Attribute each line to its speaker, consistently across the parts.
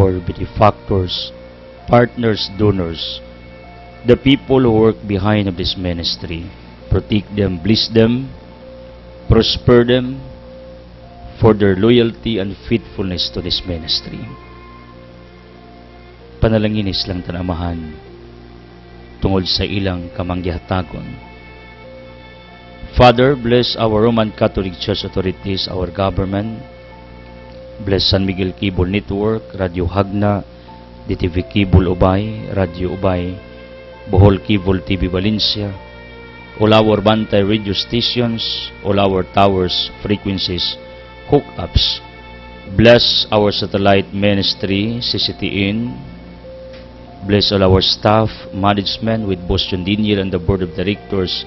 Speaker 1: our benefactors, partners, donors, the people who work behind of this ministry. Protect them, bless them, prosper them for their loyalty and faithfulness to this ministry. Panalanginis lang tanamahan tungod sa ilang kamanggihatagon. Father, bless our Roman Catholic Church authorities, our government. Bless San Miguel Cable Network, Radio Hagna, DTV Cable Ubay, Radio Ubay, Bohol Cable TV Valencia, all our Bantay radio stations, all our towers, frequencies, hookups. Bless our satellite ministry, CCTN. Bless all our staff, management, with Boss John Diniel and the Board of Directors,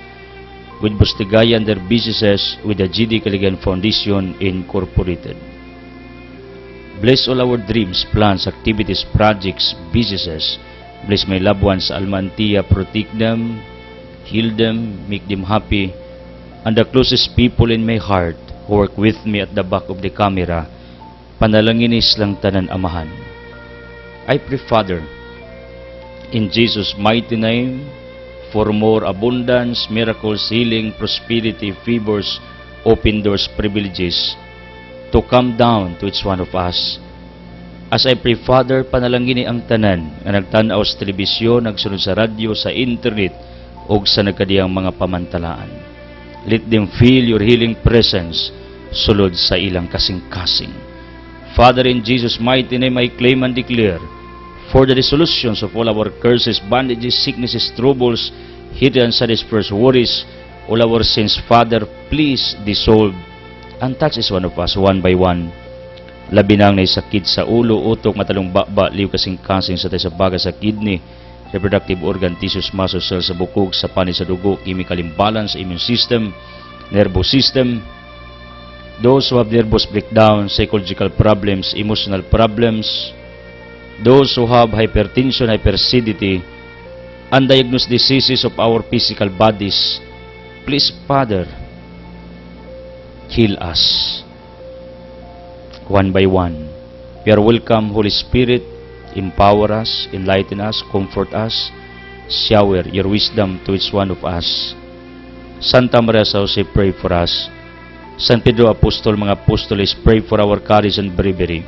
Speaker 1: with Boss Tigaya and their businesses, with the GD Caligan Foundation Incorporated. Bless all our dreams, plans, activities, projects, businesses. Bless my loved ones, Almantia, protect them, heal them, make them happy, and the closest people in my heart who work with me at the back of the camera, panalanginis lang tanan amahan. I pray, Father, in Jesus' mighty name, for more abundance, miracles, healing, prosperity, favors, open doors, privileges, to come down to each one of us. As I pray, Father, panalangini ang tanan na nagtanaw sa telebisyon, nagsunod sa radyo, sa internet, o sa nagkadiyang mga pamantalaan. Let them feel your healing presence sulod sa ilang kasing-kasing. Father, in Jesus' mighty name, I claim and declare for the resolutions of all our curses, bondages, sicknesses, troubles, hidden and satisfied worries, all our sins, Father, please dissolve and touch each one of us one by one. Labi nang na sakit sa ulo, utok, matalong baba, liw kasing-kasing sa tayo sa baga sa kidney, reproductive organ, tissues, muscles, cells sa bukog, sa panis sa dugo, chemical imbalance, immune system, nervous system, those who have nervous breakdown, psychological problems, emotional problems, those who have hypertension, hyperacidity, undiagnosed diseases of our physical bodies, please, Father, heal us one by one. We are welcome, Holy Spirit. Empower us, enlighten us, comfort us, shower your wisdom to each one of us. Santa Maria sa Jose, pray for us. San Pedro Apostol, mga apostoles, pray for our courage and bravery.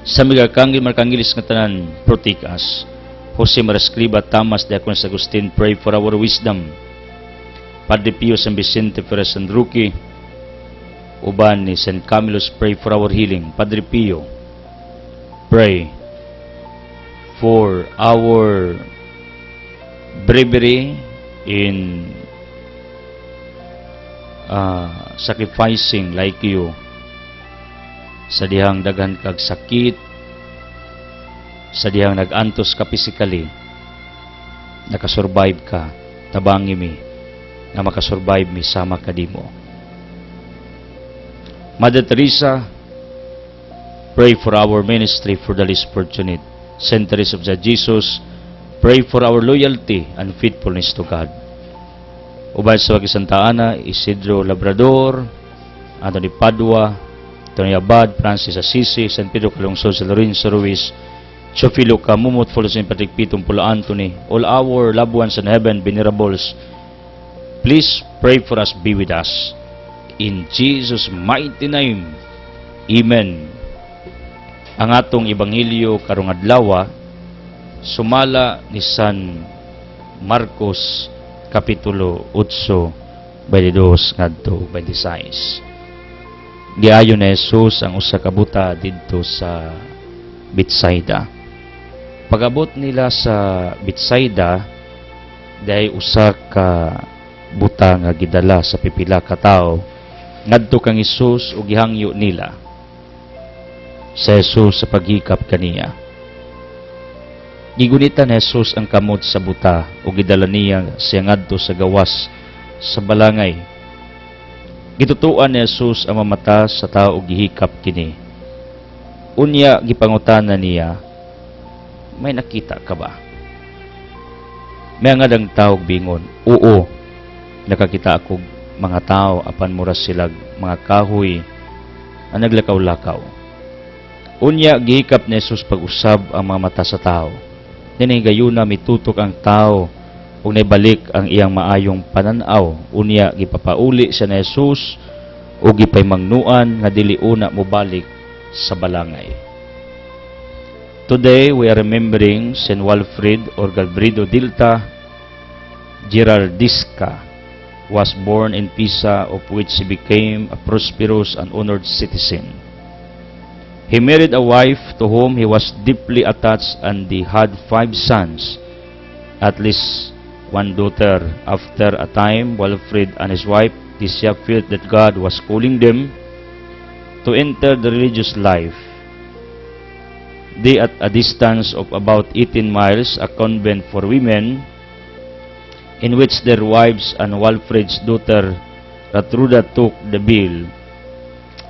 Speaker 1: Sa mga markangilis nga tanan, protect us. Jose Maria Escriba, Thomas, Diakon Agustin, pray for our wisdom. Padre Pio, San Vicente, Ferrer, San Roque, uban ni San Camillus, pray for our healing. Padre Pio, pray for our bravery in sacrificing like you sa dihang daghan kag sakit, sa dihang nagantos ka physically, nakasurvive ka. Tabangi mi na makasurvive mi sama kadimo. Mother Teresa, pray for our ministry for the least fortunate. Saint Teresa of Jesus, pray for our loyalty and faithfulness to God. Ubay sa Santa Ana, Isidro Labrador, Anthony Padua, Tony Abad, Francis Assisi, San Pedro Calungsod, San Lorenzo Ruiz, Chofilo Camumot, St. Patrick Pitong Pula Anthony, all our loved ones in heaven, venerables, please pray for us, be with us. In Jesus' mighty name, Amen. Ang atong ebanghelyo karong adlaw sumala ni San Marcos kapitulo 8 22 ngadto 26. Giayon ni Jesus ang usa ka buta didto sa Betsaida. Pag-abot nila sa Betsaida, dahi usa ka buta nga gidala sa pipila ka tawo ngadto kang Jesus ug gihangyo nila sa Jesus sa paghikap kaniya. Gigunitan ni Jesus ang kamot sa buta o gidala niya siya ngadto sa gawas sa balangay. Gitutuan ni Jesus ang mamata sa tao og gihikap kini. Unya gipangutana niya, may nakita ka ba? May ngadang tao bingon, oo, nakakita ako mga tao apan mura silag mga kahoy ang naglakaw-lakaw. Unya gihikap ni Jesus pag-usab ang mga mata sa tao. Dinhi gayuna mitutok ang tao ug naibalik ang iyang maayong pananaw. Unya gipapauli siya ni Jesus ug gipaymangnuan nga dili una mobalik sa balangay. Today we are remembering Saint Walfrid or Galbrido Dilta Girardisca was born in Pisa, of which he became a prosperous and honored citizen. He married a wife to whom he was deeply attached, and they had 5 sons, at least 1 daughter. After a time, Walfrid and his wife Lycia felt that God was calling them to enter the religious life. They, at a distance of about 18 miles, a convent for women, in which their wives and Walfrid's daughter Ratruda took the bill.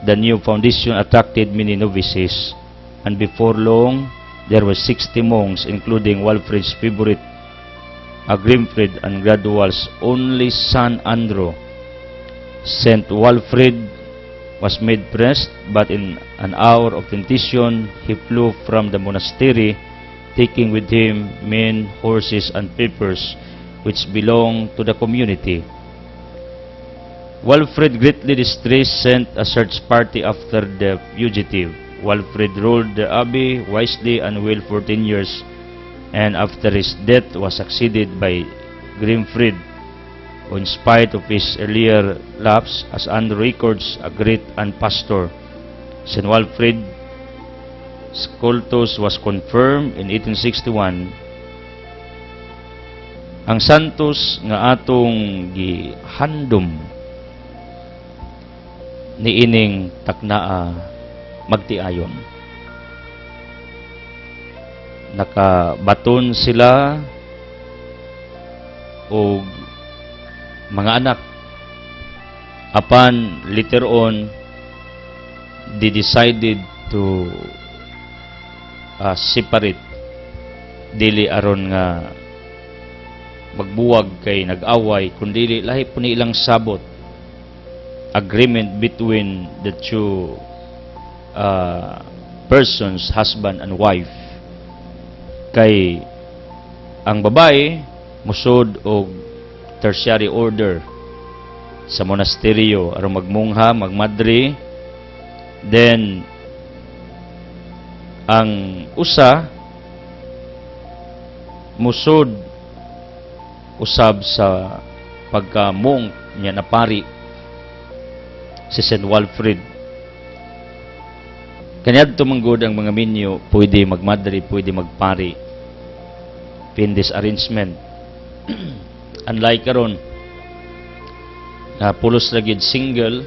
Speaker 1: The new foundation attracted many novices, and before long there were 60 monks, including Walfrid's favorite, Grimfrid, and Gradual's only son Andrew. Saint Walfrid was made priest, but in an hour of temptation he flew from the monastery, taking with him men, horses, and papers which belonged to the community. Walfrid, greatly distressed, sent a search party after the fugitive. Walfrid ruled the abbey wisely and well for 10 years, and after his death was succeeded by Grimfrid, who, in spite of his earlier lapse, as Andrew records, a great and pastor. St. Walfrid's cultus was confirmed in 1861. Ang santos nga atong gihandom niining taknaa magtiayon. Nakabaton sila o mga anak apan later on they decided to separate, dili aron nga magbuwag kay nag-away, kundi lahi po ni ilang sabot agreement between the two persons, husband and wife. Kay ang babae musod og tertiary order sa monasteryo aron magmungha, magmadre. Then ang usa musod usab sa pagka-monk niya na pari, si St. Walfrid. Kaniadto manggod ang mga minyo, pwede magmadre, pwede magpari. In this arrangement. Unlike karon, na pulos ra gyud single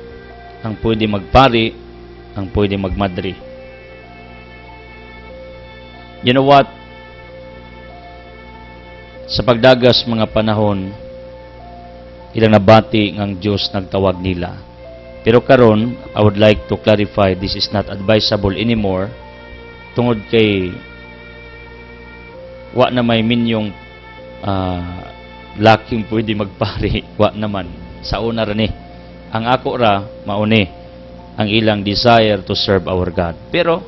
Speaker 1: ang pwede magpari, ang pwede magmadre. You know what? Sa pagdagas mga panahon, ilang nabati ngang Diyos nagtawag nila. Pero karon, I would like to clarify, this is not advisable anymore, tungod kay wa na may minyong laking pwede magpari, wa naman. Sa una rin ang ako ra, mauni, ang ilang desire to serve our God. Pero,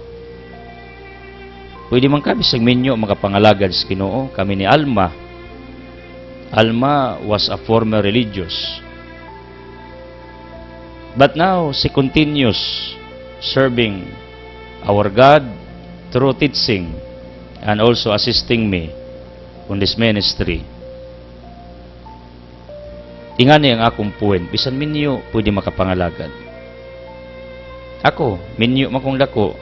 Speaker 1: pwede man kami sa minyo, makapangalagad sa Ginoo. Kami ni Alma. Alma was a former religious. But now, she continues serving our God through teaching and also assisting me on this ministry. Ingani ang akong puwen. Bisan minyo, pwede makapangalagad. Ako, minyo makong dako.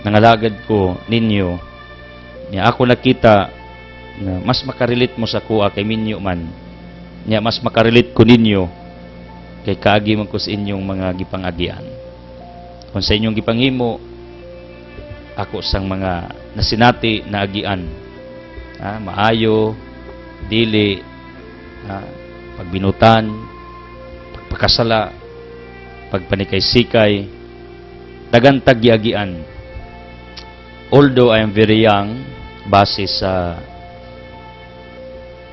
Speaker 1: Nangalagad ko ninyo. Niya ako nakita na mas makarelate mo sa kuha kay minyo man. Niya mas makarelate ko ninyo kay kaagi man ko sa inyong mga gipangagian. Kung sa inyong gipanghimo, ako sang mga nasinati na agian. Maayo, dili, pagbinutan, pagpakasala, pagpanikay-sikay, dagantag giagian. Although I am very young, base sa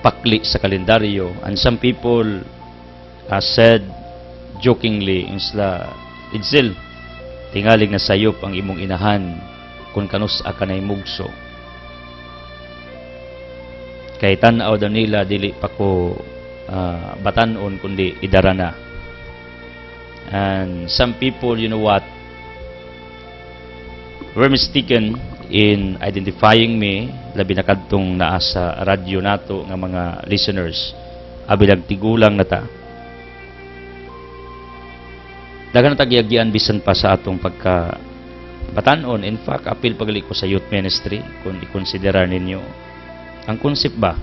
Speaker 1: pakli sa kalendaryo, and some people said jokingly, Idzil, tingalig na sayop ang imong inahan kung kanus ka na mugso. Kay tan-aw daw nila dili pa ko batanon kundi idara na. And some people, you know what, were mistaken in identifying me, labi na kadtong naa sa radyo nato nga mga listeners, abilag tigulang na ta. Dagan tagyagian bisan pa sa atong pagka batanon. In fact, appeal pagali ko sa youth ministry kung i-consider ninyo. Ang concept ba,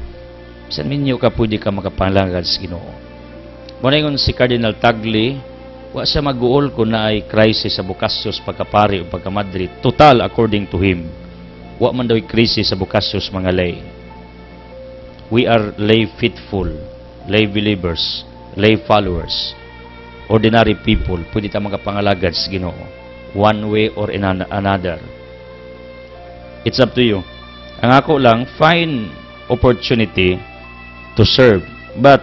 Speaker 1: bisan ninyo ka pwede ka makapanglangan sa Ginoo. Muna yung si Cardinal Tagle, wa siya mag-uol kung na ay crisis sa bukasyos pagkapari o pagkamadri. Total according to him. Wa man daw crisis sa bukasyos mga lay. We are lay faithful, lay believers, lay followers, ordinary people. Pwede tayo makapangalagad sa Ginoo, one way or in another. It's up to you. Ang ako lang, find opportunity to serve. But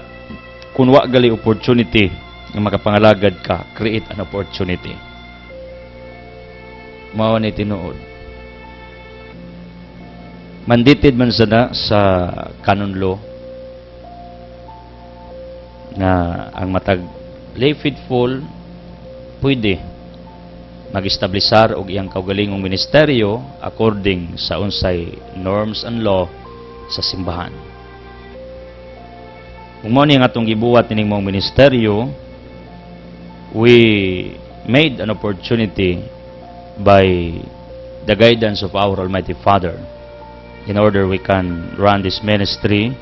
Speaker 1: kung wa gali opportunity nga makapangalagad ka, create an opportunity. Mao ni tinuod. Mandated man sana sa canon law na ang matag lay faithful pwede mag-establisar og iyang kaugalingong ministeryo according sa unsay norms and law sa simbahan. Kung mao ni nga atong gibuhat ining mong ministeryo, we made an opportunity by the guidance of our Almighty Father in order we can run this ministry.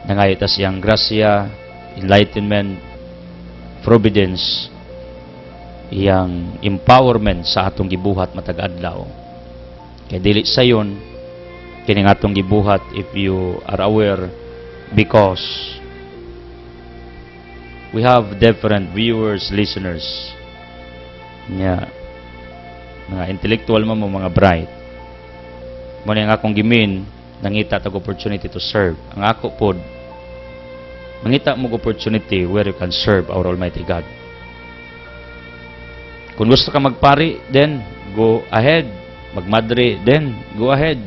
Speaker 1: Nangayta siyang grasya, enlightenment, providence, iyang empowerment sa atong gibuhat matag adlaw. Kay dili sayon kining atong gibuhat, if you are aware, because we have different viewers, listeners. Mga intellectual mo, mga bright. Muna yung akong gimin, nangita tag opportunity to serve. Ang ako pod, mangita mo opportunity where you can serve our Almighty God. Kung gusto ka magpari, then go ahead. Magmadre, then go ahead.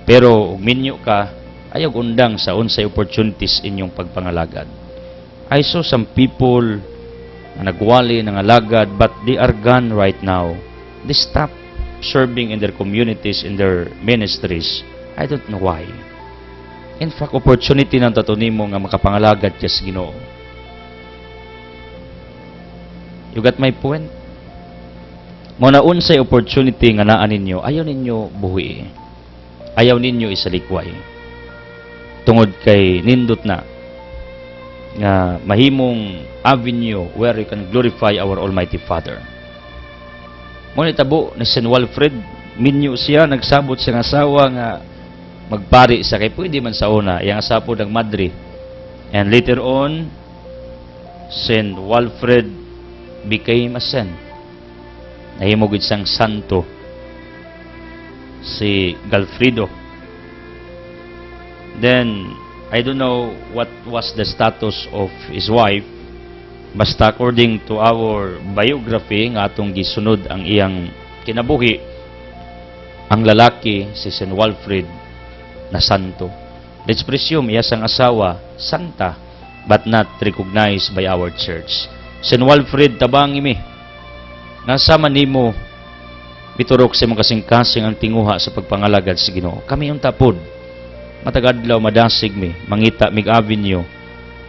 Speaker 1: Pero ug minyo ka, ayaw undang sa unsay opportunities inyong pagpangalagad. I saw some people na nagwali ng alagad, but they are gone right now. They stop serving in their communities, in their ministries. I don't know why. In fact, opportunity ng tatunimo nga makapangalagad ka sa Ginoo. You got my point? Muna unsay opportunity nga naa ninyo, ayaw ninyo buhi. Ayaw ninyo isalikway. Tungod kay nindot na nga mahimong avenue where you can glorify our Almighty Father. Muna itabo ni St. Walfrid, minyo siya, nagsabot siyang asawa nga magpari sa kay pwede man sa una, yung asapo ng Madri. And later on, St. Walfrid became a saint. Nahimugid siyang santo, si Galfrido. Then, I don't know what was the status of his wife, basta according to our biography nga atong gisunod ang iyang kinabuhi, ang lalaki si St. Walfrid na santo. Let's presume iya sang asawa santa, but not recognized by our church. St. Walfrid, tabang imi, nasa man nimo biturok sa mga kasing-kasing ang tinguha sa pagpangalagad sa Ginoo. Kami yung tapod, matagadlaw madasig mi, mangita mig avenue,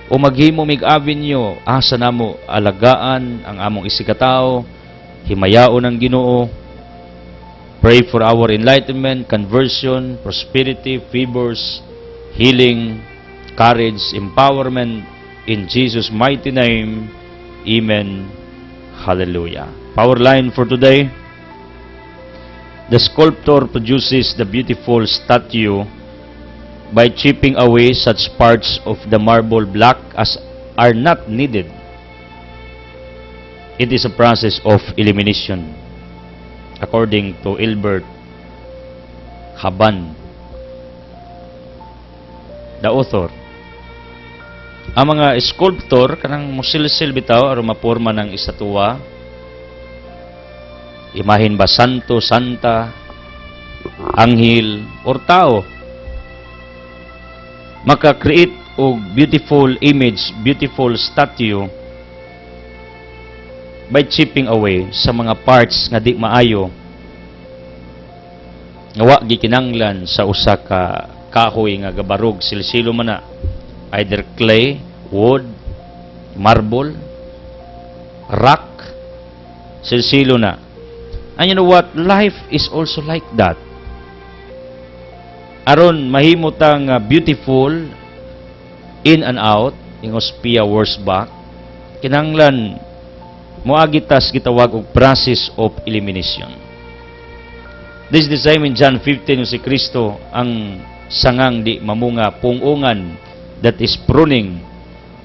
Speaker 1: o maghimo mig avenue, asa namo alagaan ang among isikataw, himayaon ang Ginoo, pray for our enlightenment, conversion, prosperity, favors, healing, courage, empowerment, in Jesus' mighty name, amen, hallelujah. Power line for today. The sculptor produces the beautiful statue by chipping away such parts of the marble block as are not needed. It is a process of elimination, according to Albert Haban, the author. Ang mga sculptor kanang musilsil bitaw aron maporma ng estatwa, Imahin ba santo, santa, anghel, or tao? Maka-create og beautiful image, beautiful statue by chipping away sa mga parts nga di maayo nga wa gikinanglan sa usa ka kahoy nga gabarog silsilo man na, either clay, wood, marble, rock, silsilo na. And you know what? Life is also like that. Aron mahimo tang beautiful in and out, ingos pia words back, kinanglan moagitas gitawag og process of elimination. This is the same in John 15, si Kristo ang sangang di mamunga pungungan, that is pruning,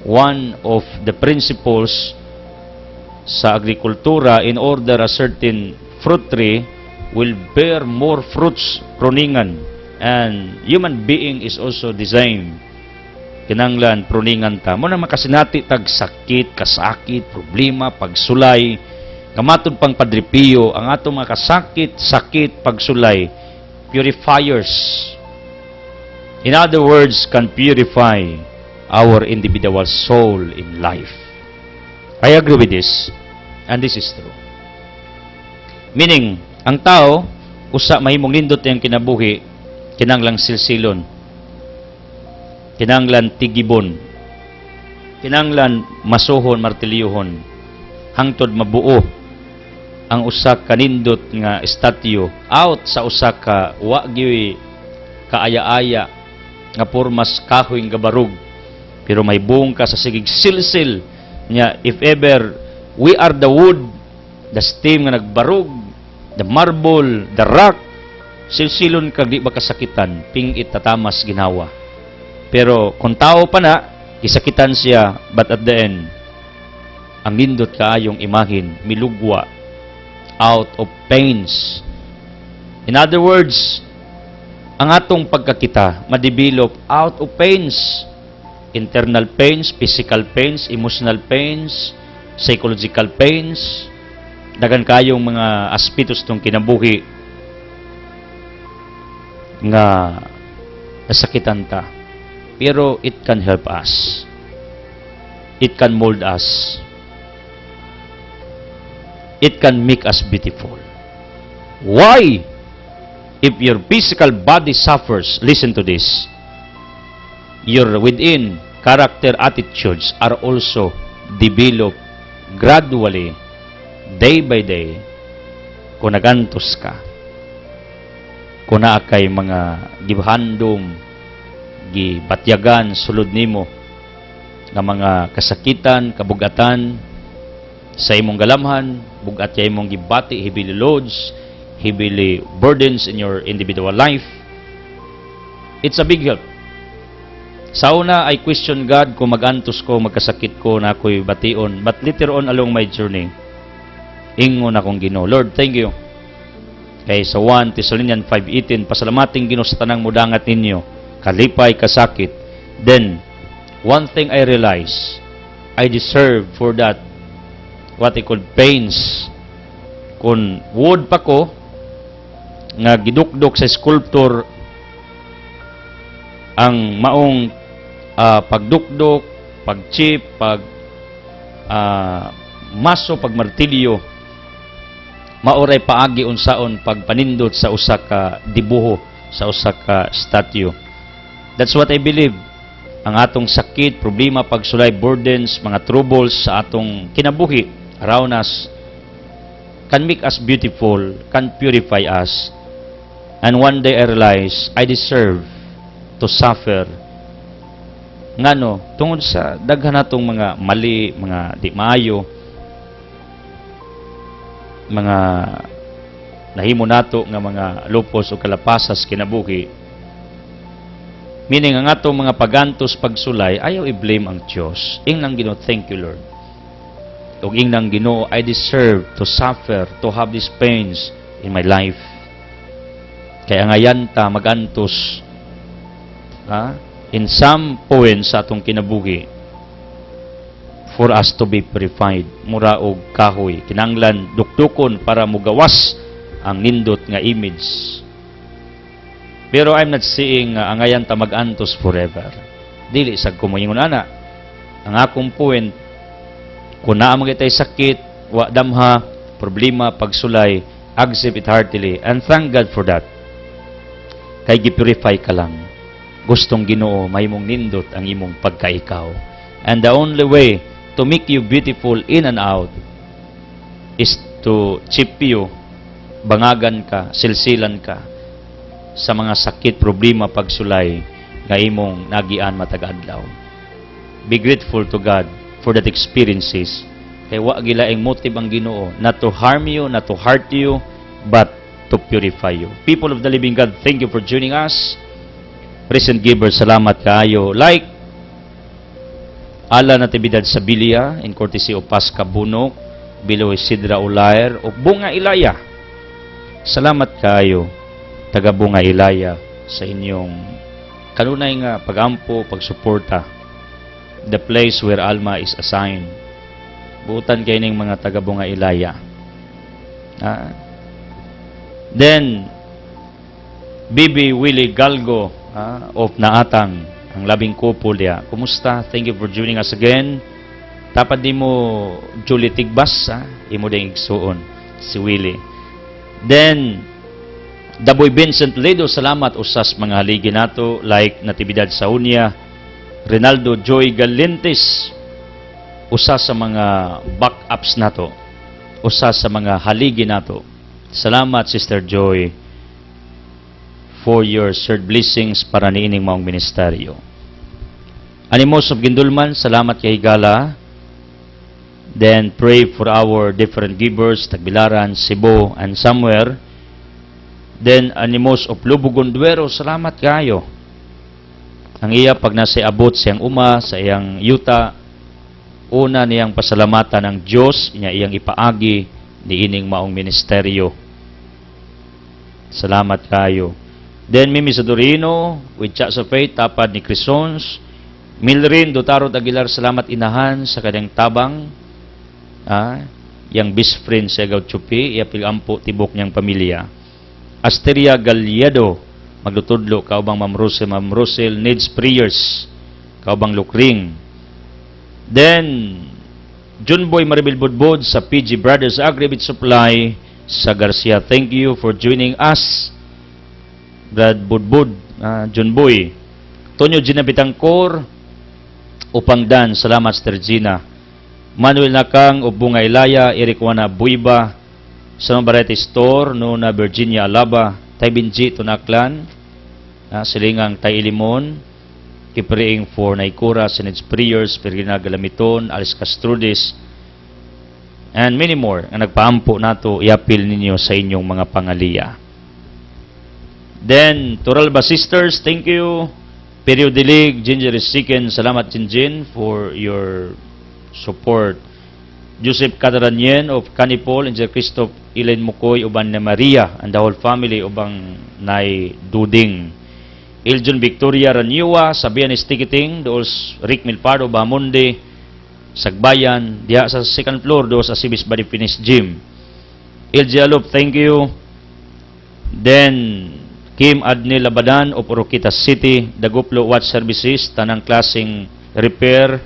Speaker 1: one of the principles sa agrikultura. In order a certain fruit tree will bear more fruits, pruningan. And human being is also designed, kinanglan pruningan ta. Muna makasinati tag sakit, kasakit, problema, pagsulay, kamatod pang padripiyo, ang atong mga kasakit, sakit, pagsulay, purifiers. In other words, can purify our individual soul in life. I agree with this, and this is true. Meaning, ang tao, usa mahimong nindot yung kinabuhi, kinanglang silsilon, kinanglan tigibon, kinanglan masuhon, martilyuhon, hangtod mabuo ang usa ka nindot nga statue out sa usa ka wa gyud kaaya-aya nga pormas kahoy nga barug, pero may buong ka sa sigig silsil nya. If ever we are the wood, the steam nga nagbarug, the marble, the rock, silsilon kag di ba kasakitan, pingit tatamas ginawa. Pero kung tao pa na, kisakitan siya, but at the end, ang nindot kaayong imahin, milugwa, out of pains. In other words, ang atong pagkakita, madevelop out of pains. Internal pains, physical pains, emotional pains, psychological pains, dagan kayong mga aspetos tong kinabuhi nga nasakitan ta. Pero it can help us. It can mold us. It can make us beautiful. Why? If your physical body suffers, listen to this, your within character attitudes are also developed gradually, day by day, kung nagantos ka, kung naa kay mga gihandom, gibatyagan, sulod nimo, nga mga kasakitan, kabugatan, sa imong galamhan, bugat kay imong gibati, heavy loads, heavy burdens in your individual life. It's a big help. Sa una, I question God kung magantos ko, magkasakit ko, na ako'y bation. But later on along my journey, ingon akong Ginoo, Lord, thank you. Kay sa 1 Thessalonians 5:18, pasalamating Ginoo sa tanang mudangat ninyo, kalipay, kasakit. Then, one thing I realize, I deserve for that what I call pains. Kung wood pa ko, nga gidukdok sa sculptor, ang maong pagdukdok, pagchip, maso, pagmartilyo, maoray paagi unsaon pagpanindot sa usa ka dibuho, sa usa ka statue. That's what I believe. Ang atong sakit, problema, pagsulay, burdens, mga troubles sa atong kinabuhi around us can make us beautiful, can purify us. And one day I realize I deserve to suffer. Ngano, tungod sa daghan natong mga mali, mga di maayo, mga nahimo nato nga mga lupos o kalapasas kinabuhi. Meaning, ang atong mga pagantos, pagsulay, ayaw i-blame ang Diyos. Ingnang Ginoo, thank you, Lord. Ug ingnang Ginoo, I deserve to suffer, to have these pains in my life. Kaya ngayon ta magantos, in some points sa atong kinabuhi, for us to be purified. Mura og kahoy. Kinanglan dukdukon para mugawas ang nindot nga image. Pero I'm not saying angayan ta mag-antos forever. Dili sa kumoingon ana. Ang akong point, kung naamang itay sakit, wa damha, problema, pagsulay, accept it heartily, and thank God for that. Kay gipurify ka lang. Gustong Ginoo may mong nindot ang imong pagkaikaw. And the only way to make you beautiful in and out is to chip you, bangagan ka, silsilan ka sa mga sakit, problema, pagsulay nga imong nagian matag adlaw. Be grateful to God for that experiences. Kay wa gilaing motive ang Ginoo not to harm you, not to hurt you, but to purify you. People of the living God, thank you for joining us. Present givers, salamat kaayo. Like Ala Natividad Sabilia, in courtesy of Pasca Bunok, Bilo Isidra Ulair, o Bunga Ilaya. Salamat kaayo, taga Bunga Ilaya, sa inyong kanunay nga pagampo, pagsuporta. The place where Alma is assigned. Buutan kayo ng mga taga Bunga Ilaya. Then, Bibi Willie Galgo of Naatang, ang labing couple niya. Kumusta? Thank you for joining us again. Tapad di mo Julie Tigbas, imo din igsuon, si Willie. Then, Daboy Vincent Ledo, salamat usas mga haligi nato, like Natividad Saunia, Rinaldo Joy Galintes, usas sa mga backups nato, usas sa mga haligi nato. Salamat, Sister Joy, for your shared blessings para niining maong ministeryo. Animos of Gindulman, salamat kay Higala. Then pray for our different givers, Tagbilaran, Cebu, and somewhere. Then Animos of Lubugon Duero, salamat kayo. Ang iya pag nasa abot siyang uma, sa iyang yuta, una niyang pasalamatan ng Diyos, iyang ipaagi niining maong ministeryo. Salamat kayo. Then Mimi Sadorino, with Chat sa Faith, tapad ni Crisons. Milrin Dotarod Aguilar, salamat inahan sa kanyang tabang. Yang best friend sa Gautsupi, iapil ampo tibok niyang pamilya. Asteria Galyado, maglutudlo, kaubang Ma'am Rosel needs prayers, kaubang Lukring. Then, Junboy Maribel Budbud sa PG Brothers Agribit Supply sa Garcia. Thank you for joining us. Brad Budbud, John Boy. Tonyo Gina Bitangkor, Upang Dan, salamat Sister Gina. Manuel Nakang, Bunga Ilaya, Eric Wana Buiba, San Barete Store, Nona Virginia Alaba, Taybinji Tunaklan, Silingang Tailimon, Kipriing for Naikura, Sinid's Prayers, Pergina Galamiton, Alice Castrudis, and many more. Ang nagpaampo nato, iapil ninyo sa inyong mga pangaliya. Then, Turalba Sisters, thank you. Periodilig, Ginger is Chicken, salamat Jinjin for your support. Joseph Cadaranyen of Canipol, Angel Christoph, Elaine Mukoy, uban na Maria, and the whole family, ubang Nay Duding. Iljon Victoria Raniwa, Sabian is Ticketing, doos Rick Milpardo, Bahamonde, Sagbayan, diha sa second floor, doos sa Sibis Body Fitness Gym. LG Alop, thank you. Then, Kim Adni Labadan of Oroquita City, Daguplo Watch Services, tanang klaseng repair,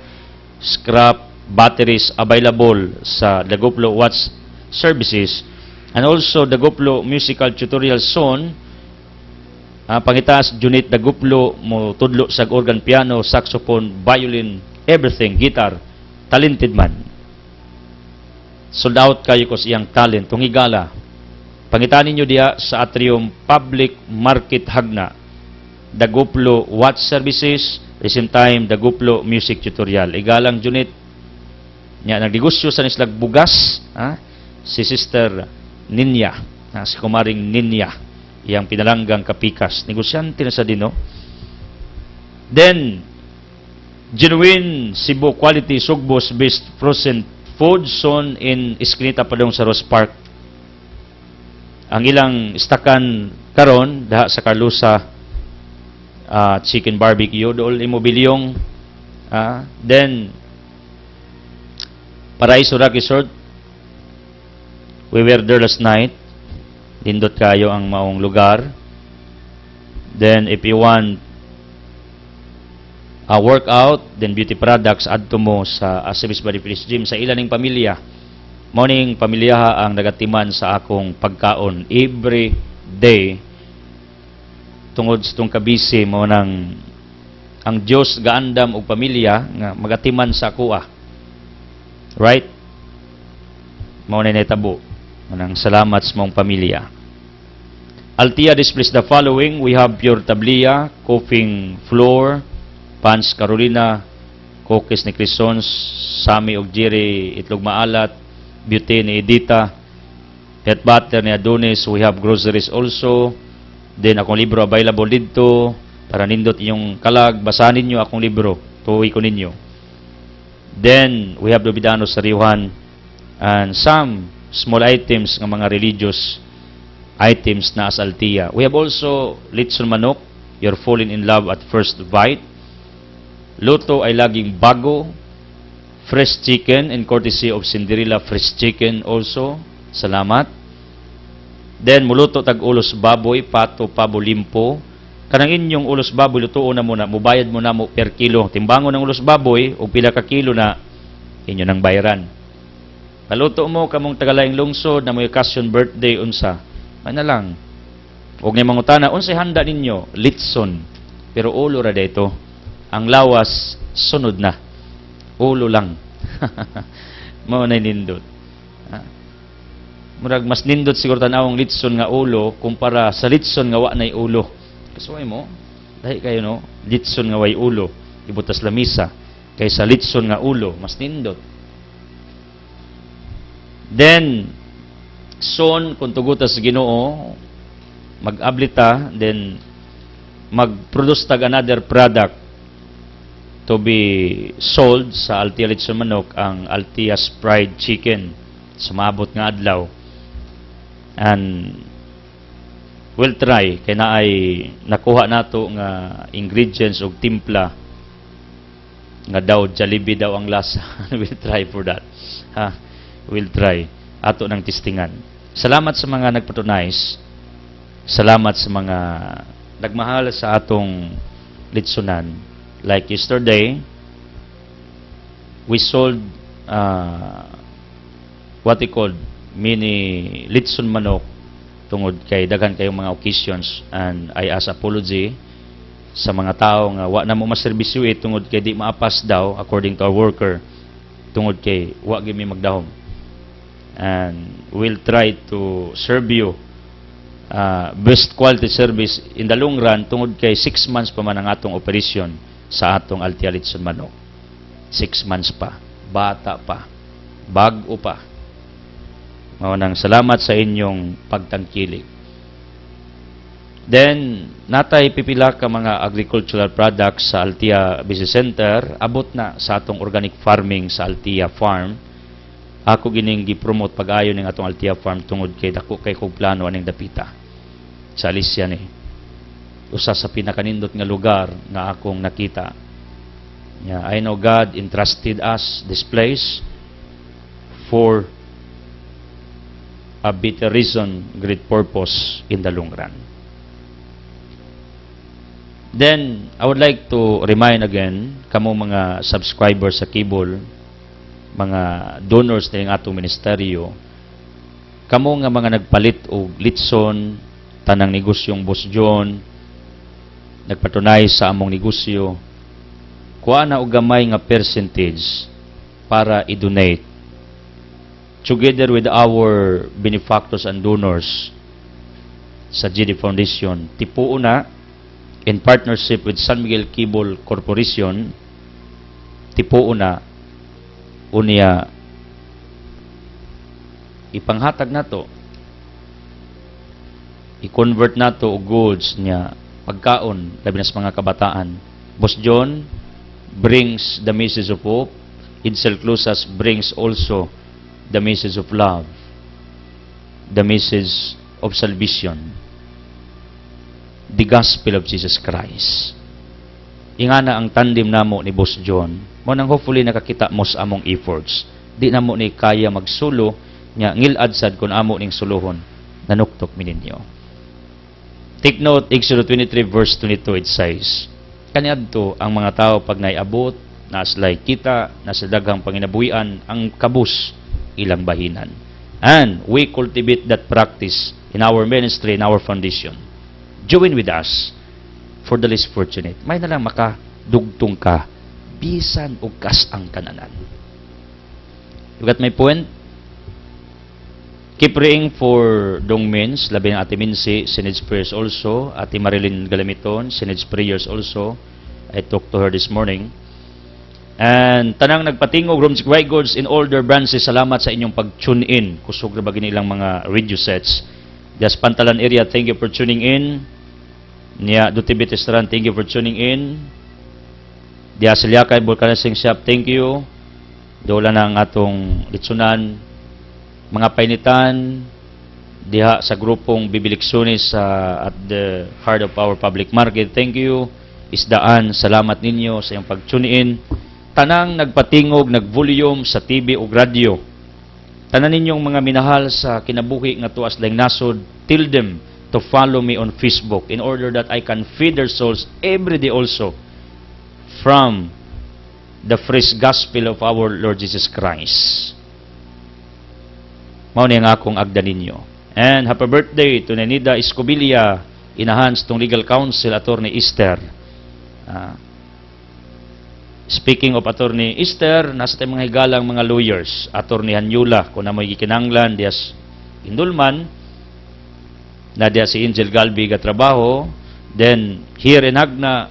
Speaker 1: scrap, batteries available sa Daguplo Watch Services, and also Daguplo Musical Tutorial Zone. Pangitaas Junit Daguplo mo tudlo sa organ, piano, saxophone, violin, everything, guitar, talented man. Sold out kayo ko siyang talent, tungigala. Pangitan ninyo diya sa Atrium Public Market Hagna, Daguplo Watch Services, the same time Daguplo Music Tutorial. Igalang Junit nya nagdigusyo sa nislag bugas, si Sister Ninya, si Kumaring Ninya, iyang pinalanggang kapikas. Negosyante na sa dino. Then, Genuine Cebu Quality Sugbos Based Frozen Food Zone in Eskinita Padong sa Rose Park. Ang ilang istakan karon daha sa Carlusa Chicken Barbecue, dool imobilyong. Then, Paraiso Rock Resort. We were there last night. Lindot kayo ang maong lugar. Then if you want a workout, then beauty products, adto mo sa Service Body Fitness Gym sa ilaning pamilya. Morning pamilya ang nagatiman sa akong pagkaon every day. Tungod sa itong kabisi mo nang ang Diyos gaandam og pamilya nga magatiman sa kuha. Right? Mao na natabo. Manang salamat sa mong pamilya. Altia displays the following. We have pure tablia, coughing floor, Pans Carolina, cookies ni Crisons, Sami og Jerry, itlog maalat, beauty ni Edita, pet butter ni Adonis. We have groceries also. Then akong libro available dito para nindot inyong kalag, basahin niyo akong libro, tuwi ko ninyo. Then we have Lubidano sa Riuhan and some small items ng mga religious items na as Altia. We have also Litson Manok, You're Falling in Love at First Bite. Luto ay laging bago. Fresh chicken in courtesy of Cinderella Fresh Chicken also. Salamat. Then muluto tag ulos baboy, pato, pabo, limpo. Kanang inyong ulos baboy, lutoon na muna. Mubayad mo na mo per kilo. Timbangon ng ulos baboy, o pila ka kilo na inyo nang bayaran. Paluto mo kamong tagalayang lungsod na may occasion birthday unsa. May na lang. Huwag niya mangutana, unsay handa ninyo? Litson. Pero ulo ra dito. Ang lawas, sunod na. Ulo lang. Mao na nindot. Murag mas nindot siguro tanawang litson nga ulo kumpara sa litson nga wa nay ulo. Kasuway mo, dahil kayo no, litson nga way ulo, ibutas lamisa, kaysa litson nga ulo, mas nindot. Then, son, kung tugutas Ginoo, mag-ablita, then mag-produce tag another product to be sold sa Altia Litson Manok, ang Altia's Fried Chicken. Sumabot nga adlaw. And we'll try, kaya na ay nakuha nato nga ingredients o timpla nga daw, Jollibee daw ang lasa. We'll try for that. We'll try. Ato ng testingan. Salamat sa mga nagpatronize. Salamat sa mga nagmahal sa atong litsunan. Like yesterday, we sold what we called mini litson manok tungod kay daghan kayong mga occasions, and I ask apology sa mga tao nga wa na mo maserbisyo tungod kay di maapas daw according to our worker tungod kay wa gyud mi magdahom. And we'll try to serve you best quality service in the long run tungod kay 6 months pa man ang atong operation sa atong Altia Litson Manok. 6 months pa. Bata pa. Bago pa. Maunang salamat sa inyong pagtangkilik. Then, natay pipila ka mga agricultural products sa Altia Business Center. Abot na sa atong organic farming sa Altia Farm. Ako gining gi-promote pag-ayo ning atong Altia Farm tungod kay dako kay kog plano aning dapita. Sa Alicia ni. Usa sa pinakanindot nga lugar nga akong nakita. Yeah, I know God entrusted us this place for a better reason, great purpose in the long run. Then, I would like to remind again, kamo mga subscribers sa Kibol, mga donors na yung atong ministeryo, kamo nga mga nagpalit o litson, tanang negosyong Boss John, nagpatunay sa among negosyo, kuha na og gamay nga percentage para i-donate together with our benefactors and donors sa GD Foundation. Tipuo na in partnership with San Miguel Cable Corporation, tipuo na unya ipanghatag nato, i-convert nato og goods niya pagkaon labi na sa mga kabataan. Boss John brings the message of hope. Edsel Clusas brings also the message of love, the message of salvation, the gospel of Jesus Christ. Ingana ang tandem namo ni Boss John, mo nang hopefully nakakita mo sa among efforts di na mo ni kaya magsulo, nya ngilad sad kun amo ning suluhon, nanuktok mi ninyo. Take note, Exodus 23 verse 22, it says, kaniadto ang mga tao pag naiabot, naslay kita, nasa daghang panginabuhian, ang kabus ilang bahinan. And we cultivate that practice in our ministry, in our foundation. Join with us for the least fortunate. May na lang makadugtong ka, bisan o kas ang kananan. You got my point? Keep praying for Dong Mins, labi ng Ate Minsi, she needs prayers also. Ate Marilyn Galamiton, she needs prayers also. I talked to her this morning. And tanang nagpatingog Room Square Goods in all their branches, salamat sa inyong pag-tune in. Kusog na ba ilang mga radio sets. Just Pantalan area, thank you for tuning in. Nia Dutibit Restaurant, thank you for tuning in. Dia Silyakay Vulcanizing Shop, thank you. Dola na ang atong litsunan. Mga painitan, diha sa grupong Bibiliksunis at the heart of our public market, thank you. Isdaan, salamat ninyo sa iyong pag-tune in. Tanang nagpatingog, nag-volume sa TV o radio. Tanan ninyong mga minahal sa kinabuhi nga tuas lang nasod, tell them to follow me on Facebook in order that I can feed their souls every day also from the fresh gospel of our Lord Jesus Christ. Mao ni ang akong agda ninyo. And happy birthday to Nenida Escobilla, inahans tong legal counsel, Attorney Esther. Speaking of Attorney Esther, nasa tayong mga higalang mga lawyers, Attorney Hanyula, kung na may gikinanglan, dias Indulman, na diya si Angel Galbi katrabaho. Then, here in Hagna,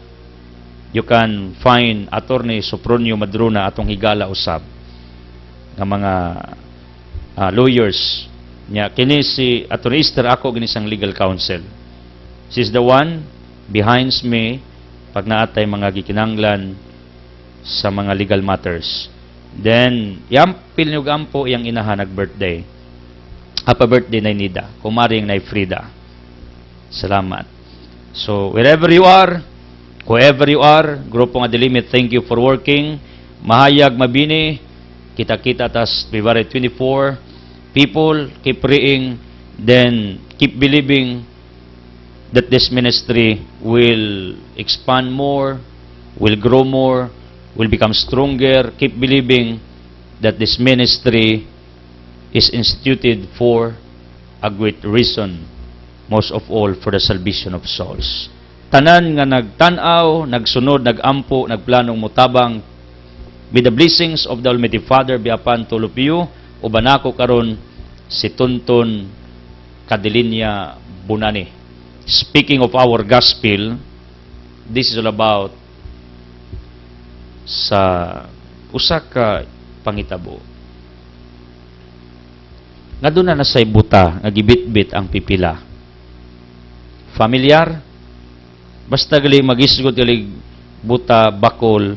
Speaker 1: you can find Attorney Sopronio Madruna, atong higala usab, ng mga lawyers. Nya, kini si Attorney Esther, ako ginisang legal counsel. She's the one behind me, pag naatay mga gikinanglan, sa mga legal matters. Then, yampil nyo gampo yung inahan nag-birthday. Happy birthday na Nida. Kumaring na Frida. Salamat. So, wherever you are, whoever you are, Grupo nga Dilimit, thank you for working. Mahayag, mabini, kita-kita tas February 24. People, keep praying, then keep believing that this ministry will expand more, will grow more, will become stronger. Keep believing that this ministry is instituted for a great reason, most of all for the salvation of souls. Tanan nga nagtanaw, nagsunod, nagampo, nagplanong mutabang, may the blessings of the Almighty Father be upon all of you. Uban ako karon si Tonton Cadilinia Bunani. Speaking of our gospel, this is all about sa usa ka pangitabo. Nga doon na nasay buta, nga gibit-bit ang pipila. Familiar? Basta gali magisgot gali buta, bakol,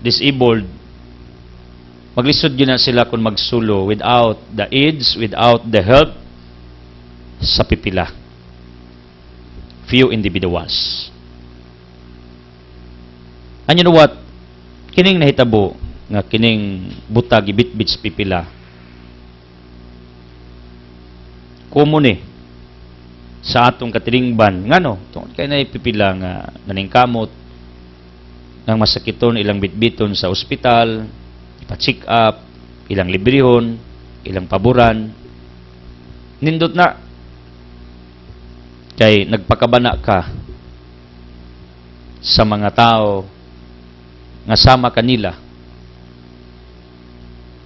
Speaker 1: disabled, maglisod yun na sila kung magsulo without the aids, without the help sa pipila. Few individuals. And you know what? Kining nahitabo nga kining buta gibit-bit sa pipila. Common sa atong katilingban. Ngano? Tungod kay na pipila nga naningkamot nang masakiton ilang bitbiton sa ospital, ipa-check up, ilang librehon, ilang paboran. Nindot na kay nagpakabana ka sa mga tao nga sama kanila.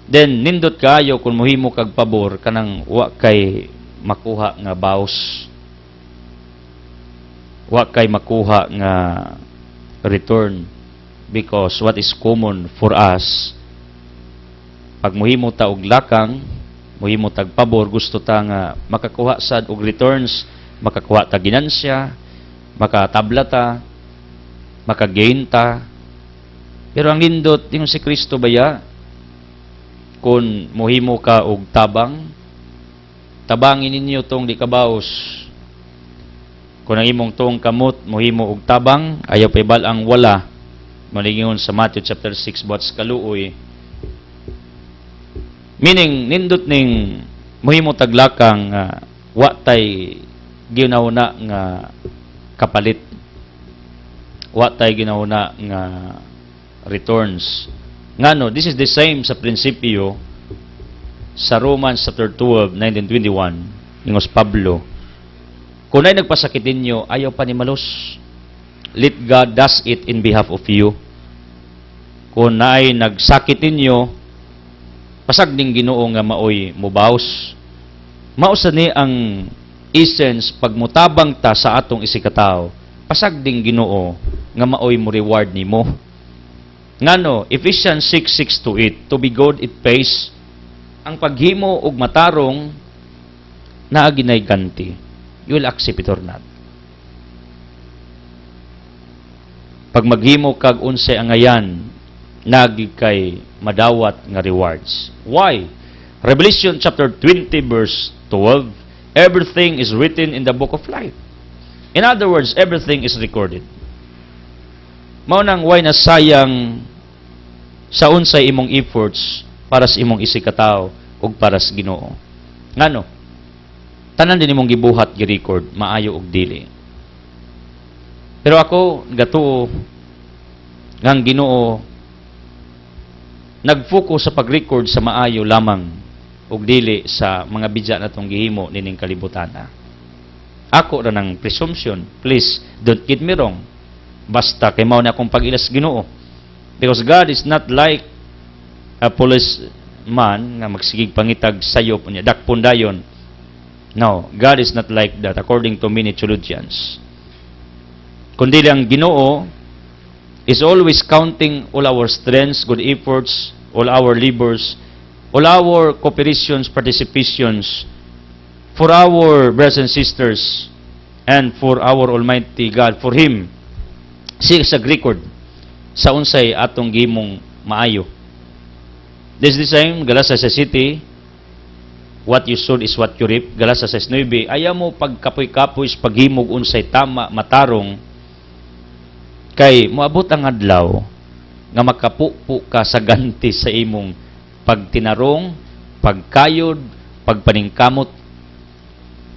Speaker 1: Then nindot kaayo kung mohimo kag pabor kanang wa kay makuha nga baos, wa kay makuha nga return, because what is common for us, pag mohimo ta og lakang, mohimo tag pabor, gusto ta nga makakuha sad og returns, makakuha ta ginansya, makatabla ta, makagain ta. Pero ang nindot, yung si Kristo baya, kung mohimo ka og tabang, tabangin ninyo tong di kabaos. Kung ang imong tong kamot, mohimo og tabang, ayaw pa ibal ang wala. Malingon sa Matthew chapter 6, buhat kaluoy, Meaning, nindot ning muhimo taglakang wa tay ginawna nga kapalit. Wa tay ginawna nga returns. Ngano, this is the same sa prinsipyo sa Romans chapter 12, 19:21, ingos Pablo. Kung ay nagpasakit ninyo, ayaw pa ni malos. Let God does it in behalf of you. Kung ay nagsakit ninyo, pasag ding Ginoo nga maoy mubaos. Mausa ni ang essence pagmutabang ta sa atong isikataw. Pasag ding Ginoo nga maoy mo reward nimo. Ngano, Ephesians 6:6-8, to be good it pays. Ang paghimo og matarong naa ginay ganti. You will accept it or not. Pag maghimo kag unsay angayan, nagi kay madawat nga rewards. Why? Revelation chapter 20 verse 12, everything is written in the book of life. In other words, everything is recorded. Mao nang why nasayang sa unsay imong efforts para sa imong isikataw ug para sa Ginoo. Ngano? Tanan din imong gibuhat gi-record, maayo og dili. Pero ako gatuo ngang Ginoo nag-focus sa pag-record sa maayo lamang ug dili sa mga bidya natong gihimo nining kalibutan. Ako ra ng presumption. Please, don't get me wrong. Basta kay mao na akong pag-ilas Ginoo. Because God is not like a policeman nga magsigig pangitag sayop niya, dakpon dayon. No, God is not like that according to many theologians. Kundi ang Ginoo is always counting all our strengths, good efforts, all our labors, all our cooperations, participations for our brothers and sisters and for our Almighty God, for Him. Siya sa record sa unsay atong gimong maayo. This is the same, Galatians City, what you sowed is what you reap. Galatians 6:9, ayaw mo pagkapoy-kapoy sa paghimog unsay tama, matarong, kay moabot ang adlaw nga makapupo ka sa ganti sa imong pagtinarong, pagkayod, pagpaningkamot.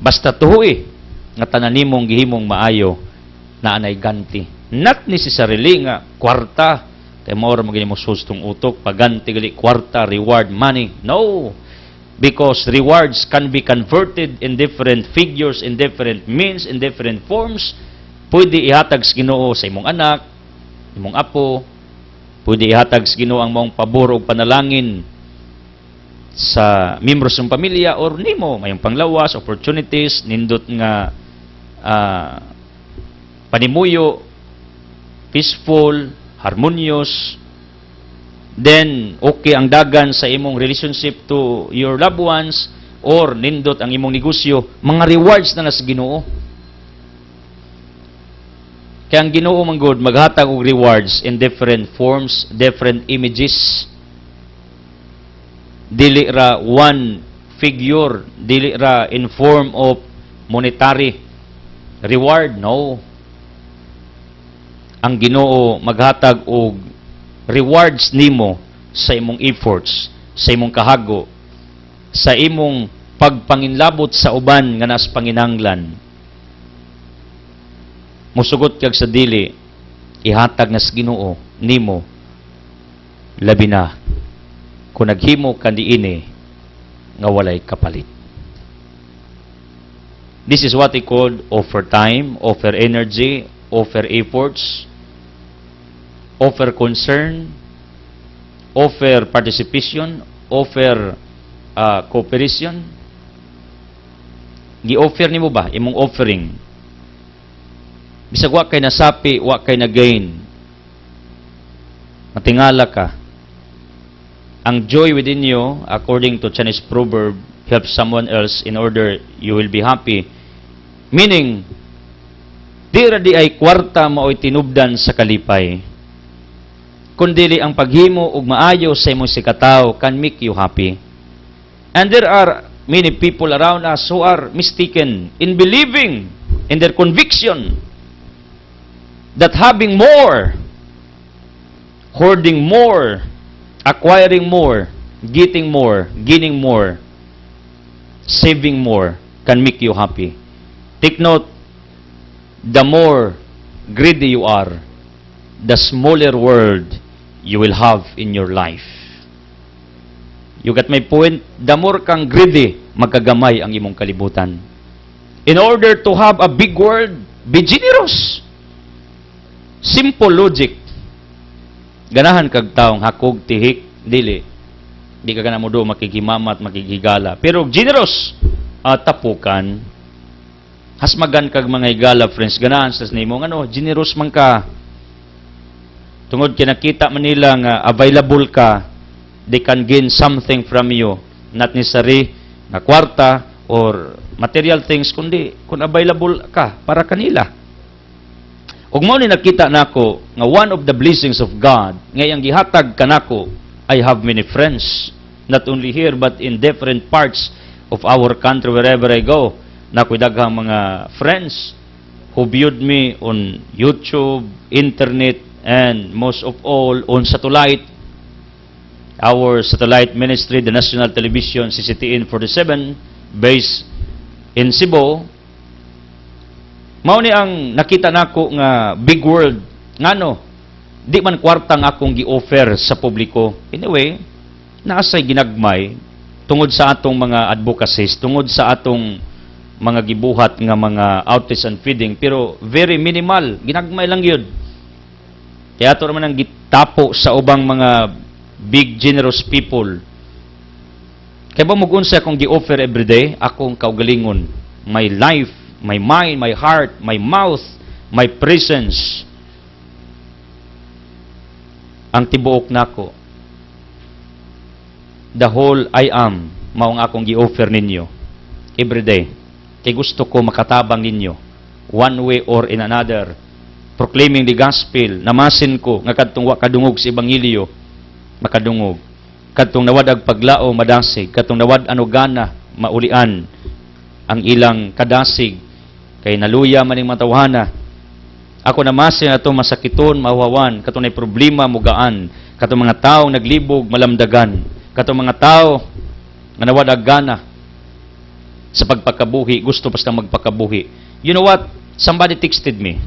Speaker 1: Basta tuhoy nga tanan nimong gihimong maayo na anay ganti. Not necessarily nga kwarta, kay mao ra magini mo sustong utok, paganti gali kwarta, reward, money. No. Because rewards can be converted in different figures, in different means, in different forms. Pwede ihatag sa Ginoo sa imong anak, imong apo, pwede ihatag sa Ginoo ang mong pabor o panalangin sa membros ng pamilya or nimo, mayong panglawas, opportunities, nindot nga panimuyo, peaceful, harmonious, then okay ang dagan sa imong relationship to your loved ones, or nindot ang imong negosyo, mga rewards na sa Ginoo. Kaya ang Ginoo man good maghatag og rewards in different forms, different images. Dili ra one figure, dili ra in form of monetary reward, no. Ang Ginoo maghatag og rewards nimo sa imong efforts, sa imong kahago, sa imong pagpanginlabot sa uban nga nas panginanglan. Musugot kag sa dili, ihatag na sa Ginoo nimo labi na kung naghimo ka diini nga walay kapalit. This is what we call offer time, offer energy, offer efforts, offer concern, offer participation, offer cooperation. Gi-offer nimo ba imong offering? Bisag wa kay nasapi, wa kay na gain. Matingala ka. Ang joy within you, according to Chinese proverb, help someone else in order you will be happy. Meaning, di ra di ay kwarta mao'y tinubdan sa kalipay. Kundili ang paghimo ug maayo sa imong sikataw can make you happy. And there are many people around us who are mistaken in believing in their conviction that having more, hoarding more, acquiring more, getting more, gaining more, saving more can make you happy. Take note, the more greedy you are, the smaller world you will have in your life. You got my point? The more kang greedy, magkagamay ang imong kalibutan. In order to have a big world, be generous. Simple logic. Ganahan kag taong hakog, tihik, dili. Di ka gana mo do makikimamat, makikigala. Pero generous, tapukan. Hasmagan kag mga higala, friends. Ganahan sa nimo, generous man ka. Tungod kinakita man nila nga available ka, they can gain something from you. Not necessary na kwarta or material things, kundi kung available ka para kanila. Ug mao ni nakita nako nga one of the blessings of God ngayang gihatag kanako, I have many friends, not only here but in different parts of our country wherever I go. Nakoy daghang mga friends who viewed me on YouTube, internet, and most of all on satellite. Our satellite ministry, the National Television, CCTN 47, based in Cebu. Mao ni ang nakita nako nga big world. Ngano, di man kwartang akong gi-offer sa publiko. Anyway, naasay ginagmay tungod sa atong mga advocacies, tungod sa atong mga gibuhat nga mga outreach and feeding, pero very minimal, ginagmay lang yun. Kaya ito naman ang gitapo sa ubang mga big generous people. Kaya ba mugunsa akong gi-offer everyday, akong kaugalingon, my life, my mind, my heart, my mouth, my presence, ang tibuok nako. The whole I am, maong akong gi-offer ninyo everyday. Kay gusto ko makatabang ninyo, one way or in another, proclaiming the gospel. Namasin ko nga kadtong wa kadungog sa ebanghelyo, makadungog. Kadtong nawadag paglao, madasig. Kadtong nawad anugana, maulian ang ilang kadasig. Kay naluya maning matawhana. Ako namasin ato masakiton, mawawan. Kadtong nay problema, mugaan. Kadtong mga taong naglibog, malamdagan. Kadtong mga tao nga nawadag gana sa pagpakabuhi, gusto basta magpakabuhi. You know what? Somebody texted me.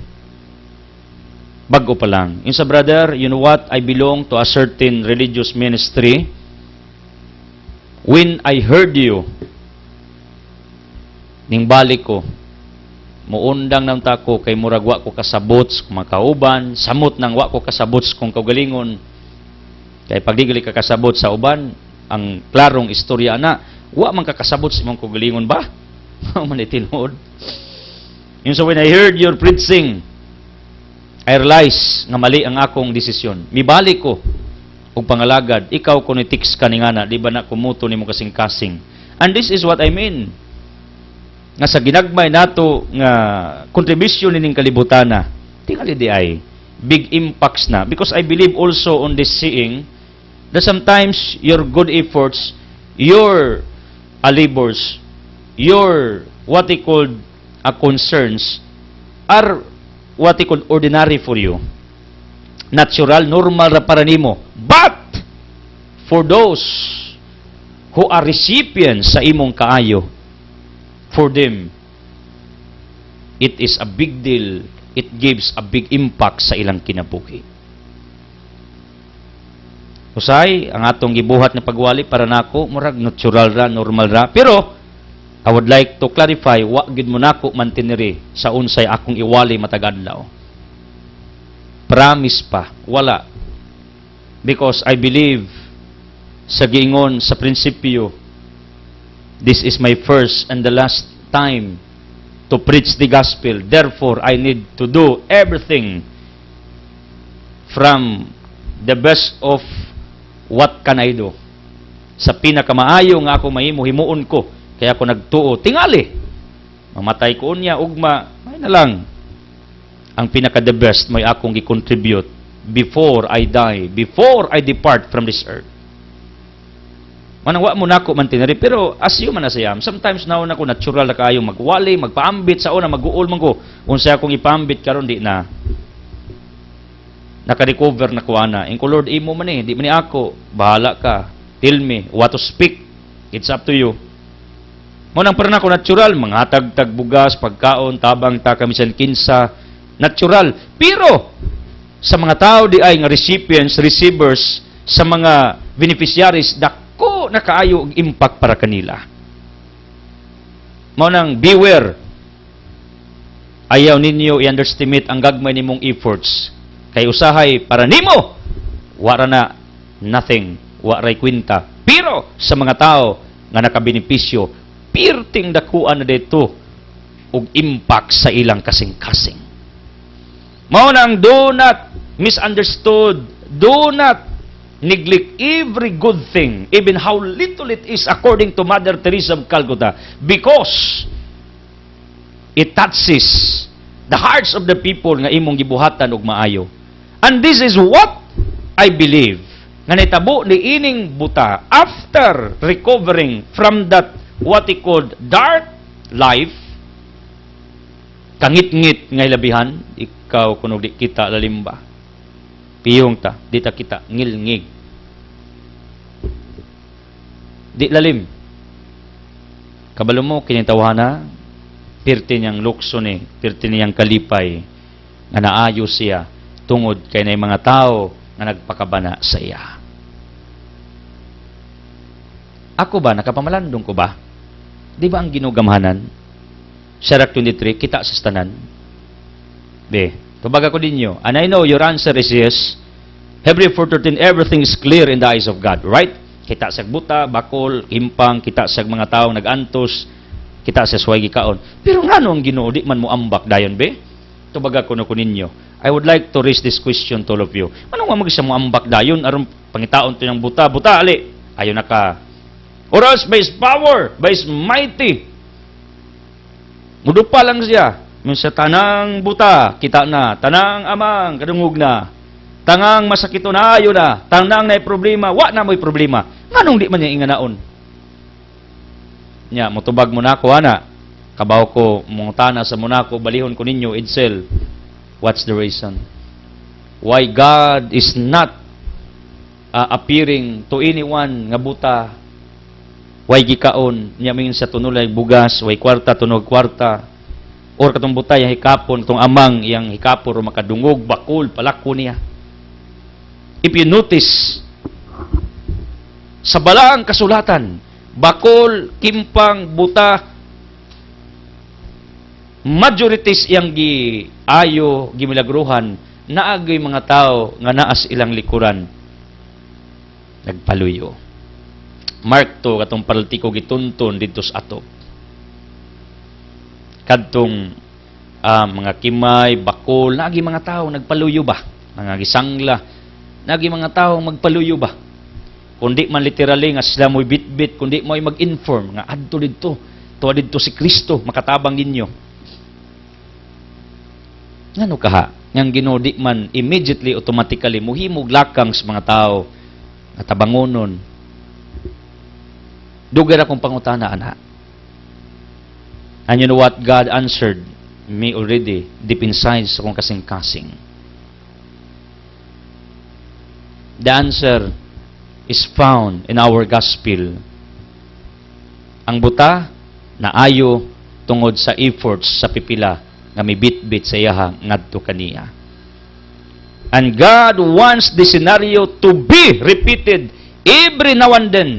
Speaker 1: Bago pa lang. Yung sa brother, you know what? I belong to a certain religious ministry. When I heard you, ning balik ko, muundang ng tako kay murag wa ko kasabot kung makauban, samot nang wa ko kasabot kung kaugalingon. Kay pagdigili ka kasabot sa uban, ang klarong istorya na, wa man kakasabot sa imong kaugalingon ba? Man itinod. Yung so when I heard your preaching, I realize nga mali ang akong desisyon. Mibalik ko og pangalagad, ikaw ko ni text kaningana, di ba na kumuto nimo kasing-kasing. And this is what I mean. Nga sa ginagmay nato nga contribution ning kalibutana, tingali di ay big impacts na, because I believe also on this saying that sometimes your good efforts, your labors, your what they called concerns are what they call ordinary for you. Natural, normal ra para nimo. But for those who are recipients sa imong kaayo, for them, it is a big deal. It gives a big impact sa ilang kinabuhi. Usay, ang atong gibuhat na pagwali para nako, murag natural ra, normal ra. Pero, I would like to clarify, wa gid mo nako mantiniri sa unsay akong iwali matagadlaw. Promise pa, wala. Because I believe sa giingon sa prinsipyo, this is my first and the last time to preach the gospel. Therefore, I need to do everything from the best of what can I do. Sa pinakamaayo nga ako mahimo, himuon ko. Kaya ako nagtuo, tingali. Mamatay ko niya, ugma, may na lang. Ang pinaka-the best, may akong i-contribute before I die, before I depart from this earth. Manangwa mo na ako mantinari, pero as you man asayam, sometimes naon ako natural na kayo magwali, magpaambit, sa una, mag-uol man ko. Unsa akong ipaambit karon di na. Naka-recover na kuana. Inko Lord, imo man di man ni ako, bahala ka. Tell me what to speak. It's up to you. Mo nang parang ako natural, mga tag bugas, pagkaon, tabang, kamisan kinsa, natural. Pero sa mga tao di ay nga recipients, receivers, sa mga beneficiaries, dako na kaayo og impact para kanila. Mo nang beware. Ayaw ninyo i-underestimate ang gagmay nimong efforts. Kay usahay para nimo, wala na nothing, wala kwinta. Pero sa mga tao nga nakabenepisyo, pirting dakuan na dito og impact sa ilang kasing-kasing. Mao nang do not misunderstood, do not neglect every good thing, even how little it is, according to Mother Teresa of Calcutta, because it touches the hearts of the people nga imong gibuhatan og maayo. And this is what I believe nga nitabo ni ining buta after recovering from that what he called dark life, kangit-ngit nga ilabihan, ikaw kuno di kita lalimba. Piyong ta, di ta kita ngilngig. Di lalim. Kabalo mo kinitawhana, pirti niyang lukso ni, pirti niyang kalipay, nga naayo siya tungod kay nay mga tao nga nagpakabana sa iya. Ako ba, nakapamalandong ko ba? Di ba ang ginugamhanan? Sirach 23, kita sa stanan. Be, tubag ako dinyo. And I know your answer is yes. Hebrew 4:13, everything is clear in the eyes of God. Right? Kita sa buta, bakol, himpang, kita sa mga taong nag-antos, kita sa swagi kaon. Pero nga nung Ginoo, di man mo ambak dayon, be? Tubag ako na ko ninyo. I would like to raise this question to all of you. Anong nga mag-isa mo ambak dayon? Aron pangitaon to ng buta. Buta, ali. Ayaw na ka. Or else by His power, by His mighty. Mudupa lang siya. Sa tanang buta, kita na. Tanang amang, kadungog na. Tangang masakito na, ayo na. Tanang na problema, wa na mo'y problema. Nganong di man niya inganaon? Nya, mutubag mo na ako, ana. Kabaw ko, mungtana sa muna ko, balihon ko ninyo, Edsel. What's the reason? Why God is not appearing to anyone nga buta? Way gikaon, niya mingin sa tunulay bugas, way kwarta, tunog kwarta, or katong butay, yung hikapon, katong amang, yung hikapon, o makadungog, bakul, palako niya. If you notice, sa balaang kasulatan, bakol, kimpang, buta, majorities yang giayo, gimilagruhan, naagay mga tao, nga naas ilang likuran, nagpaluyo. Mark to katong politiko gituntun dito sa ato. Kadtong mga kimay, bakol, nagi mga tao nagpaluyo ba? Mga gisangla, nagi mga tao magpaluyo ba? Kundi man literally nga sila mo'y bit-bit, kundi mo'y mag-inform nga adto didto, tuwa didto si Kristo, makatabang ninyo. Ngano kaha? Yang Ginoo di man immediately, automatically muhimog lakang sa mga tao at tabangonon. Dugar akong pangutana, ana. And you know what? God answered me already deep inside sa akong kasing-kasing. The answer is found in our gospel. Ang buta, naayo tungod sa efforts sa pipila nga may bit-bit sa iyaha ngadto kaniya. And God wants this scenario to be repeated every now and then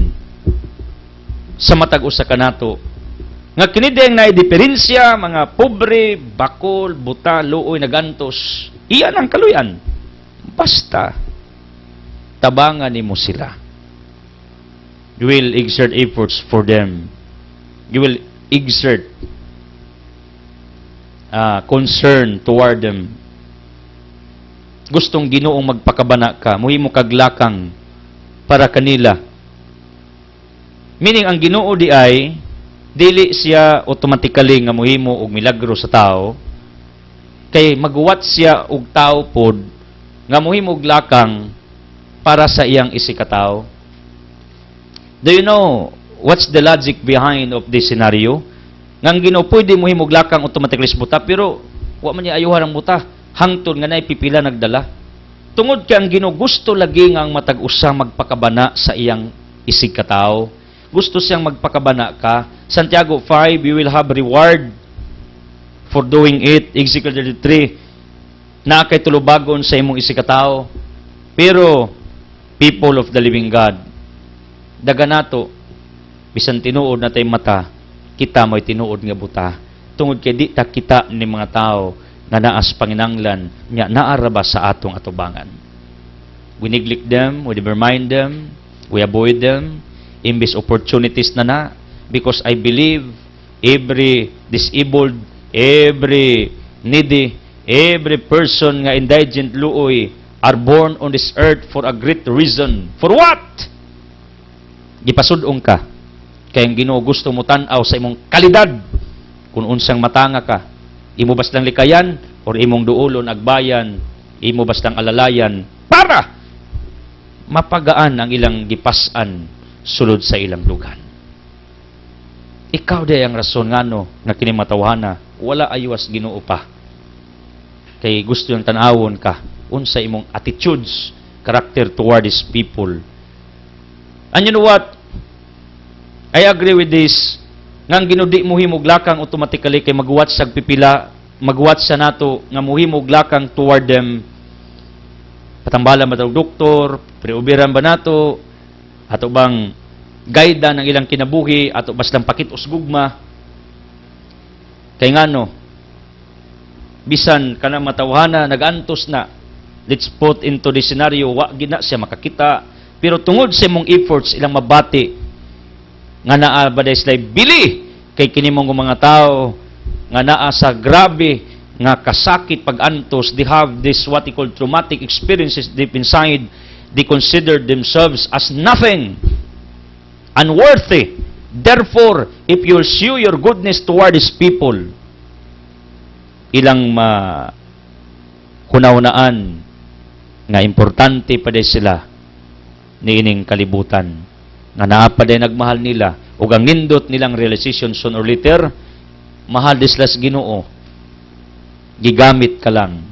Speaker 1: sa matag usa kanato nga kinideng na diferensya mga pobre, bakol, buta, luoy, nagantos, iyan ang kaluyan. Basta tabangan nimo sila. You will exert efforts for them. You will exert concern toward them. Gustong Ginoong magpakabana ka, muhimo kaglakang para kanila. Meaning, ang Ginoo di ay, dili siya automatically nga muhimo og milagro sa tao, kay maguwat siya og tao pod nga muhimo og lakang para sa iyang isikataw. Do you know what's the logic behind of this scenario? Nga ang Ginoo pwede muhimo og lakang automatically sa buta, pero wa man niya ayuhan ang buta, hangtod nga nay pipila nagdala. Tungod kay ang Ginoo gusto lagi nga ang matag usa magpakabana sa iyang isig ka tao. Gusto siyang magpakabana ka. Santiago 5, you will have reward for doing it. Ezekiel 33, na kay tulubagon sa imong isig ka tao. Pero, people of the living God, daga nato, bisan tinuod na tayo mata, kita mo'y tinuod nga buta. Tungod kay di ta kita ni mga tao nga naas panginanglan, nya naaraba sa atong atubangan. We neglect them, we never mind them, we avoid them, imbis opportunities na, because I believe every disabled, every needy, every person nga indigent luoy are born on this earth for a great reason. For what? Gipasudong ka. Kaya ang Ginoo gusto mo tan-aw sa imong kalidad. Kung unsang matanga ka, imo bastang likayan, or imong duulon agbayan, imo bastang alalayan, para mapagaan ang ilang gipasan sulod sa ilang lugan. Ikaw day ang rason ngano nga kini matawhana, wala aywas Ginoo pa. Kay gusto yung tanawon ka, unsa imong attitudes, character toward these people. And you know what? I agree with this. Ngang ginudi mo himog lakang automatically kay magwatch sa pipila, magwatch sa nato nga muhimog lakang toward them. Patambalan ba tawag doktor, preubiran ba nato, ato bang gaida ng ilang kinabuhi, ato bastang pakitos gugma. Kay ngano, bisan ka na matawhana, nagantos na, let's put into the scenario, wa gina siya makakita, pero tungod sa imong efforts, ilang mabati, nga naa ba day sila bili kay kinimong mga tao nga naa sa grabe nga kasakit pag-antos, they have this what they call traumatic experiences deep inside, they consider themselves as nothing, unworthy. Therefore, if you'll show your goodness toward these people, ilang hunahunaan nga importante pa day sila niining kalibutan nga naa pa day nagmahal nila ug ang nindot nilang realization sooner or later mahal dislas Ginoo gigamit ka lang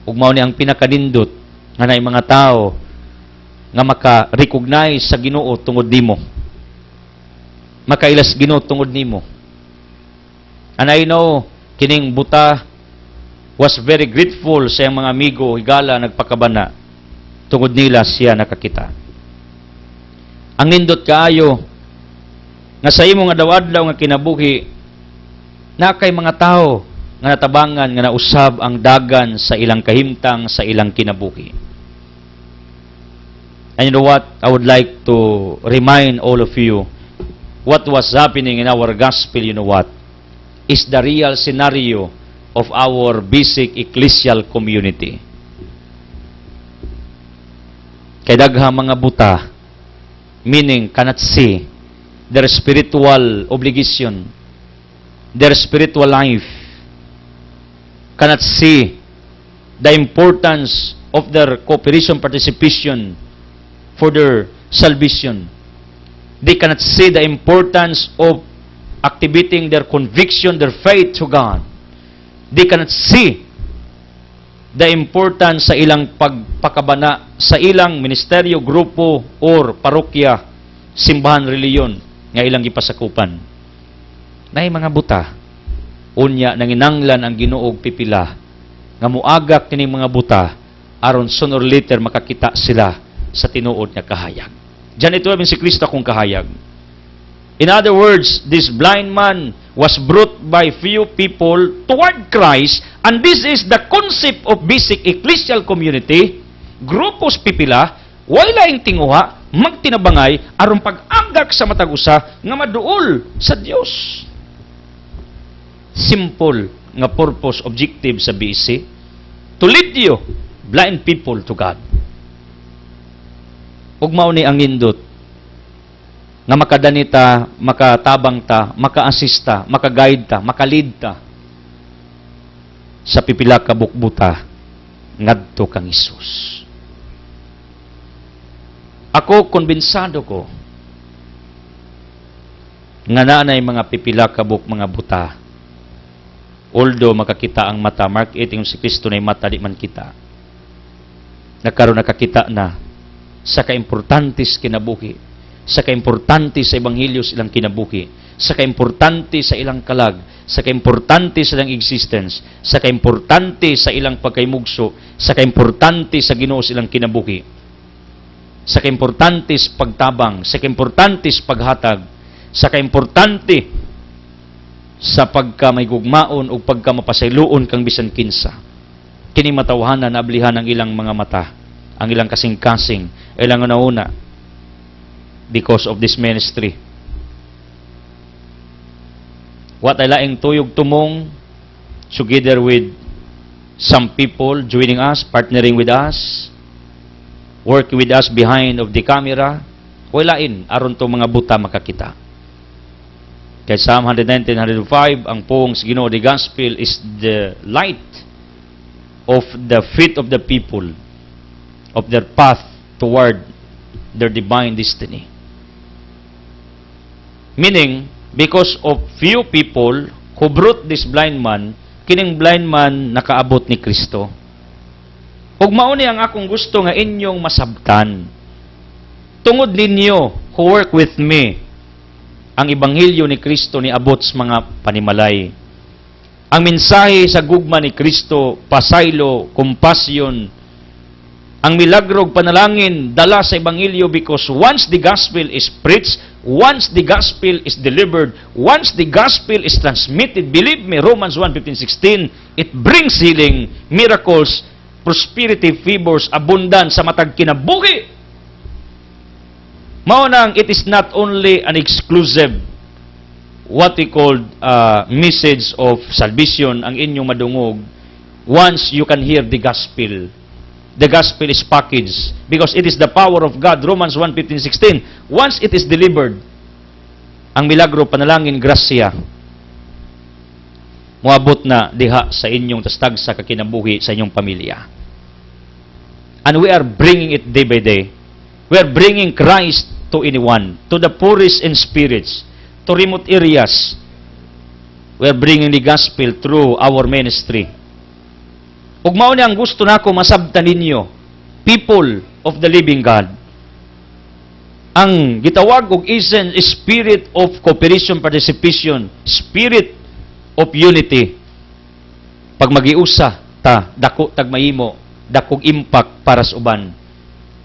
Speaker 1: ug mao ni ang pinakanindot nga naay mga tao nga maka-recognize sa Ginoo tungod nimo, makailas Ginoo tungod nimo. And I know kining buta was very grateful sa iyang mga amigo higala nagpakabana tungod nila siya nakakita. Ang nindot kaayo nga sa imo nga daw-adlaw nga kinabuhi na kay mga tao nga natabangan nga nausab ang dagan sa ilang kahimtang sa ilang kinabuhi. And you know what? I would like to remind all of you what was happening in our gospel, you know what? Is the real scenario of our basic ecclesial community. Kay daghang mga buta, meaning cannot see their spiritual obligation, their spiritual life, cannot see the importance of their cooperation, participation for their salvation. They cannot see the importance of activating their conviction, their faith to God. They cannot see the importance sa ilang pagpakabana sa ilang ministeryo, grupo, or parokya, simbahan, reliyon nga ilang gipasakupan. Nay mga buta, unya nanginanglan ang Ginuog pipila nga muagak kini mga buta aron sooner or later makakita sila sa tinuod nga kahayag. Diyan ito si Kristo kung kahayag. In other words, this blind man was brought by few people toward Christ, and this is the concept of basic ecclesial community. Grupos pipila, wala ing tinguha, magtinabangay, aron pag-agak sa matag usa nga maduol sa Dios. Simple nga purpose, objective sa BC, to lead you, blind people, to God. Ug mao ni ang indot nga makadanita, makatabang ta, maka-assista, maka-guide ta, maka-lead ta sa pipila ka bukbuta ngadto kang Hesus. Ako konbinsado ko nga naanay mga pipila ka mga buta. Although makakita ang mata, Mark 8 yung si Kristo na mata di man kita. Nagkaroon nakakita na sa kaimportantes kinabuhi sa kaimportante sa Ebanghelyo sa ilang kinabuhi, sa kaimportante sa ilang kalag, sa kaimportante sa ilang existence, sa kaimportante sa ilang pagkaymugso, sa kaimportante sa Ginoo sa ilang kinabuhi, sa kaimportante sa pagtabang, sa kaimportante sa paghatag, sa kaimportante sa pagka may gugmaon o pagka mapasayloon kang bisan kinsa. Kini matawhanan na ablihan ang ilang mga mata, ang ilang kasing-kasing, ilang una-una, because of this ministry. What ay laing tuyog tumong, together with some people joining us, partnering with us, working with us behind of the camera, walain, aron to mga buta makakita. Kay Psalm 119:105, ang poong sa Ginoo, the gospel is the light of the feet of the people, of their path toward their divine destiny. Meaning, because of few people who brought this blind man, kining blind man nakaabot ni Kristo. Ug mao ni ang akong gusto nga inyong masabtan. Tungod ninyo who work with me, ang Ebanghelyo ni Kristo ni abot sa mga panimalay. Ang mensahe sa gugma ni Kristo, pasaylo, compassion, ang milagrog panalangin dala sa Ebanghelyo, because once the gospel is preached, once the gospel is delivered, once the gospel is transmitted, believe me, Romans 1:15-16, it brings healing, miracles, prosperity, favors, abundance sa matag kinabuhi. Mao nang it is not only an exclusive what we call message of salvation ang inyong madungog once you can hear the gospel. The gospel is packaged because it is the power of God. Romans 1:15-16. Once it is delivered, ang milagro, panalangin, grasya, moabot na diha sa inyong tastag sa kakinabuhi sa inyong pamilya. And we are bringing it day by day. We are bringing Christ to anyone, to the poorest in spirits, to remote areas. We are bringing the gospel through our ministry. Ug mao ni ang gusto nako masabtan ninyo, people of the living God. Ang gitawag og spirit of cooperation, participation, spirit of unity. Pag magiusa ta, dako tag mahimo, dakog impact para sa uban.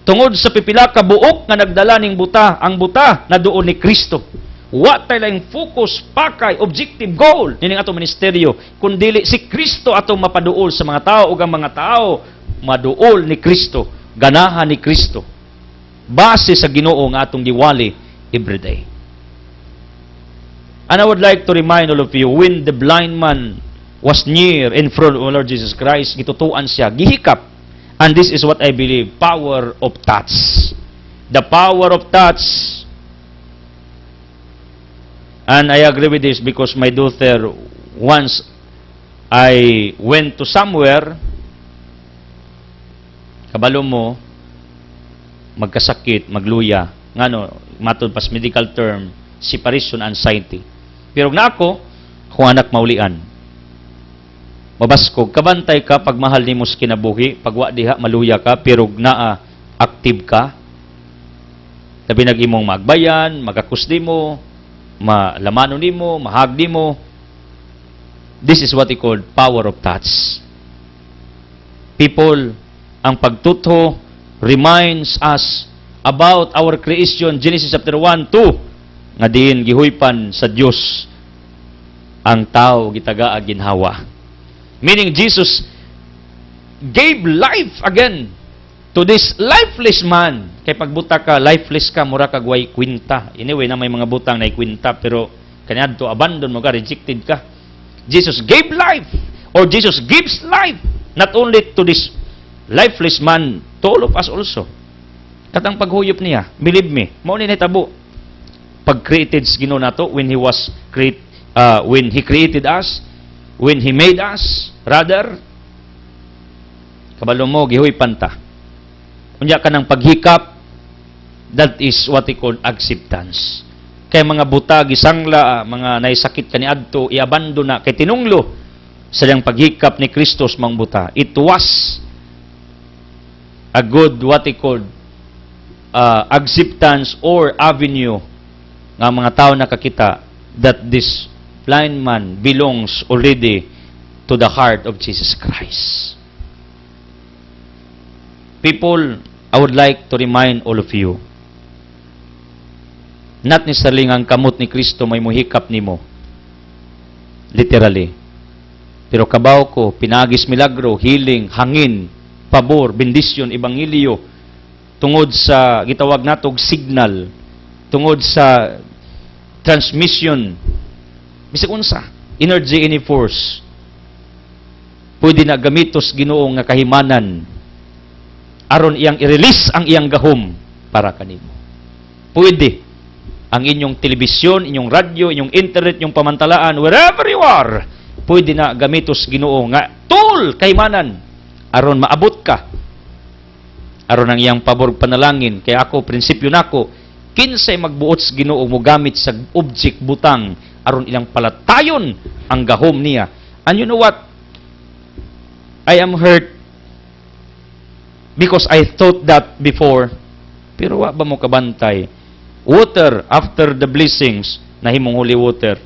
Speaker 1: Tungod sa pipila ka buok nga nagdala ning buta, ang buta na duol ni Kristo. Wa tay laing focus, pakay, objective goal nining atong ministeryo, kundili si Kristo atong mapaduol sa mga tao ug ang mga tao maduol ni Kristo, ganahan ni Kristo. Base sa Ginoo nga atong giwali everyday. And I would like to remind all of you, when the blind man was near in front of our Lord Jesus Christ, gitutuan siya, gihikap. And this is what I believe, power of touch. The power of touch. And I agree with this because my daughter, once I went to somewhere, kabalo mo, magkasakit, magluya, ngano, matod pas medical term, separation anxiety. Pero na ako, kung anak maulian. Mabaskog, kabantay ka pag mahal ni mo sa kinabuhi, pag wa diha maluya ka, pero naa active ka. Labi nag-imong magbayan, magakusdi mo, malamano ni mo, mahagdi mo. This is what we call power of touch. People, ang pagtutho reminds us about our creation, Genesis chapter 1, 2, nga diin gihuypan sa Dios ang tao gitagaa ginhawa. Meaning Jesus gave life again to this lifeless man. Kay pagbuta ka, lifeless ka, mura kag way kwinta. Anyway, na may mga butang na kwinta, pero kaniadto abandon mo ka, rejected ka. Jesus gave life, or Jesus gives life, not only to this lifeless man, to all of us also. Katang paghuyop niya, believe me, mao ni nahitabo. Pag created sa Ginoo nato, when He created us, when He made us, rather, kabalo mo, gihoy panta. Unya ka ng paghikap, that is what we call acceptance. Kaya mga buta, gisangla, mga naisakit kaniadto, iabando na, kay tinunglo, sa diyang paghikap ni Kristos mang buta. It was a good, what we call, acceptance or avenue nga mga tao nakakita that this blind man belongs already to the heart of Jesus Christ. People, I would like to remind all of you, not necessarily nga ang kamot ni Kristo may muhikap nimo, literally. Pero kabaw ko, pinagis milagro, healing, hangin, pabor, bendisyon, ebanghelyo, tungod sa gitawag natog signal, tungod sa transmission, bisag unsa, energy, any force, pwede na gamitos Ginoo nga kahimanan aron iyang i-release ang iyang gahom para kanimo. Pwede ang inyong telebisyon, inyong radyo, inyong internet, inyong pamantalaan, wherever you are, pwede na gamitos Ginoo nga tool kahimanan aron maabot ka aron ang iyang pabor panalangin. Kaya ako, prinsipyo nako, kinsay magbuot sa Ginoo mo gamit sa object butang aron ilang palatayon ang gahom niya. And you know what? I am hurt because I thought that before. Pero wa ba mo kabantay? Water after the blessings na himong holy water.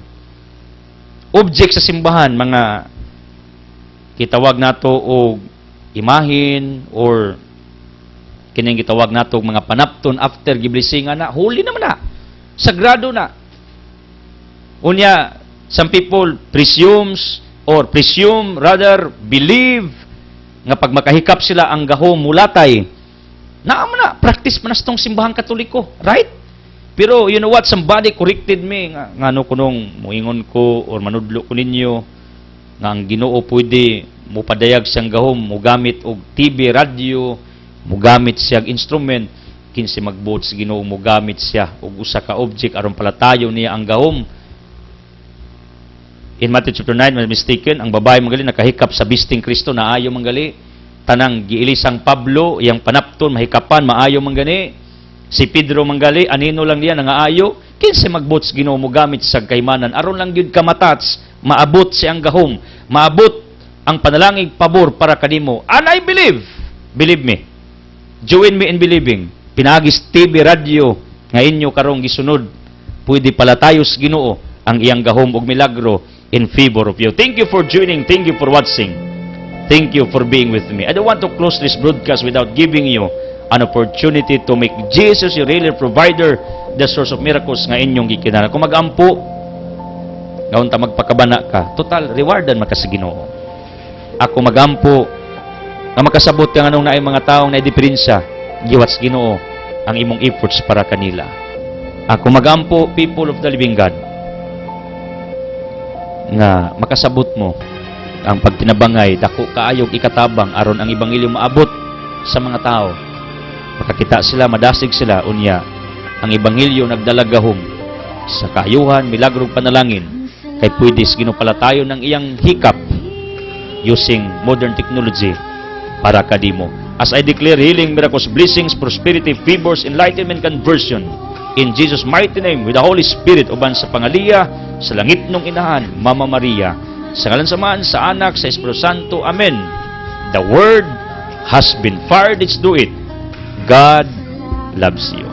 Speaker 1: Object sa simbahan, mga kitawag nato og imahin or kining gitawag nato og mga panapton after giblessingan na, holy naman na. Sagrado na. Unya, some people presume rather believe nga pag makahikap sila ang gahom mulatay, naamo na, practice man na itong simbahang katoliko, right? Pero you know what, somebody corrected me, nga ano ko nung muingon ko or manudlo ko ninyo, nga ang Ginoo pwede mupadayag siyang gahom, mugamit og TV, radio, mugamit siyang instrument, kinsi magbuot sa Ginoo mugamit siya og usa ka object aron palatayo niya ang gahom. In Matthew chapter 9, may mistaken, ang babae manggali nakahikap sa bisting Kristo, naayo manggali. Tanang giilisang Pablo, iyang panapton, mahikapan, maayo manggani. Si Pedro manggali, anino lang niya, nangaayo. Kinsa magbuot sa Ginoo mo gamit sa kaymanan. Aron lang yun kamatats, maabot siyang gahom, maabot ang panalangig pabor para kanimo. And I believe me, join me in believing. Pinagis TV, radio, nga inyo karong gisunod, pwede pala tayo sa Ginoo ang iyang gahom og milagro in favor of you. Thank you for joining. Thank you for watching. Thank you for being with me. I don't want to close this broadcast without giving you an opportunity to make Jesus your real provider, the source of miracles nga inyong gikinahanglan. Kung magampo, ngayon ta magpakabana ka, total rewardan maka sa Ginoo. Ako magampo, nga makasabot ka nga nung naay mga taong naidiferensya, giwats Ginoo ang imong efforts para kanila. Ako magampo, people of the living God, nga makasabot mo ang pagtinabangay, dako kaayog ikatabang aron ang ebanghelyo maabot sa mga tao. Makakita sila, madasig sila, unya ang ebanghelyo nagdalagahom sa kaayuhan, milagrong panalangin, kay pwede ginupalatayon ng iyang hikap using modern technology para kadimo. As I declare healing, miracles, blessings, prosperity, favors, enlightenment, conversion, in Jesus' mighty name, with the Holy Spirit, uban sa pangaliya, sa langit nung inahan, Mama Maria, sa ngalan samaan, sa anak, sa Espiritu Santo, Amen. The word has been fired, let's do it. God loves you.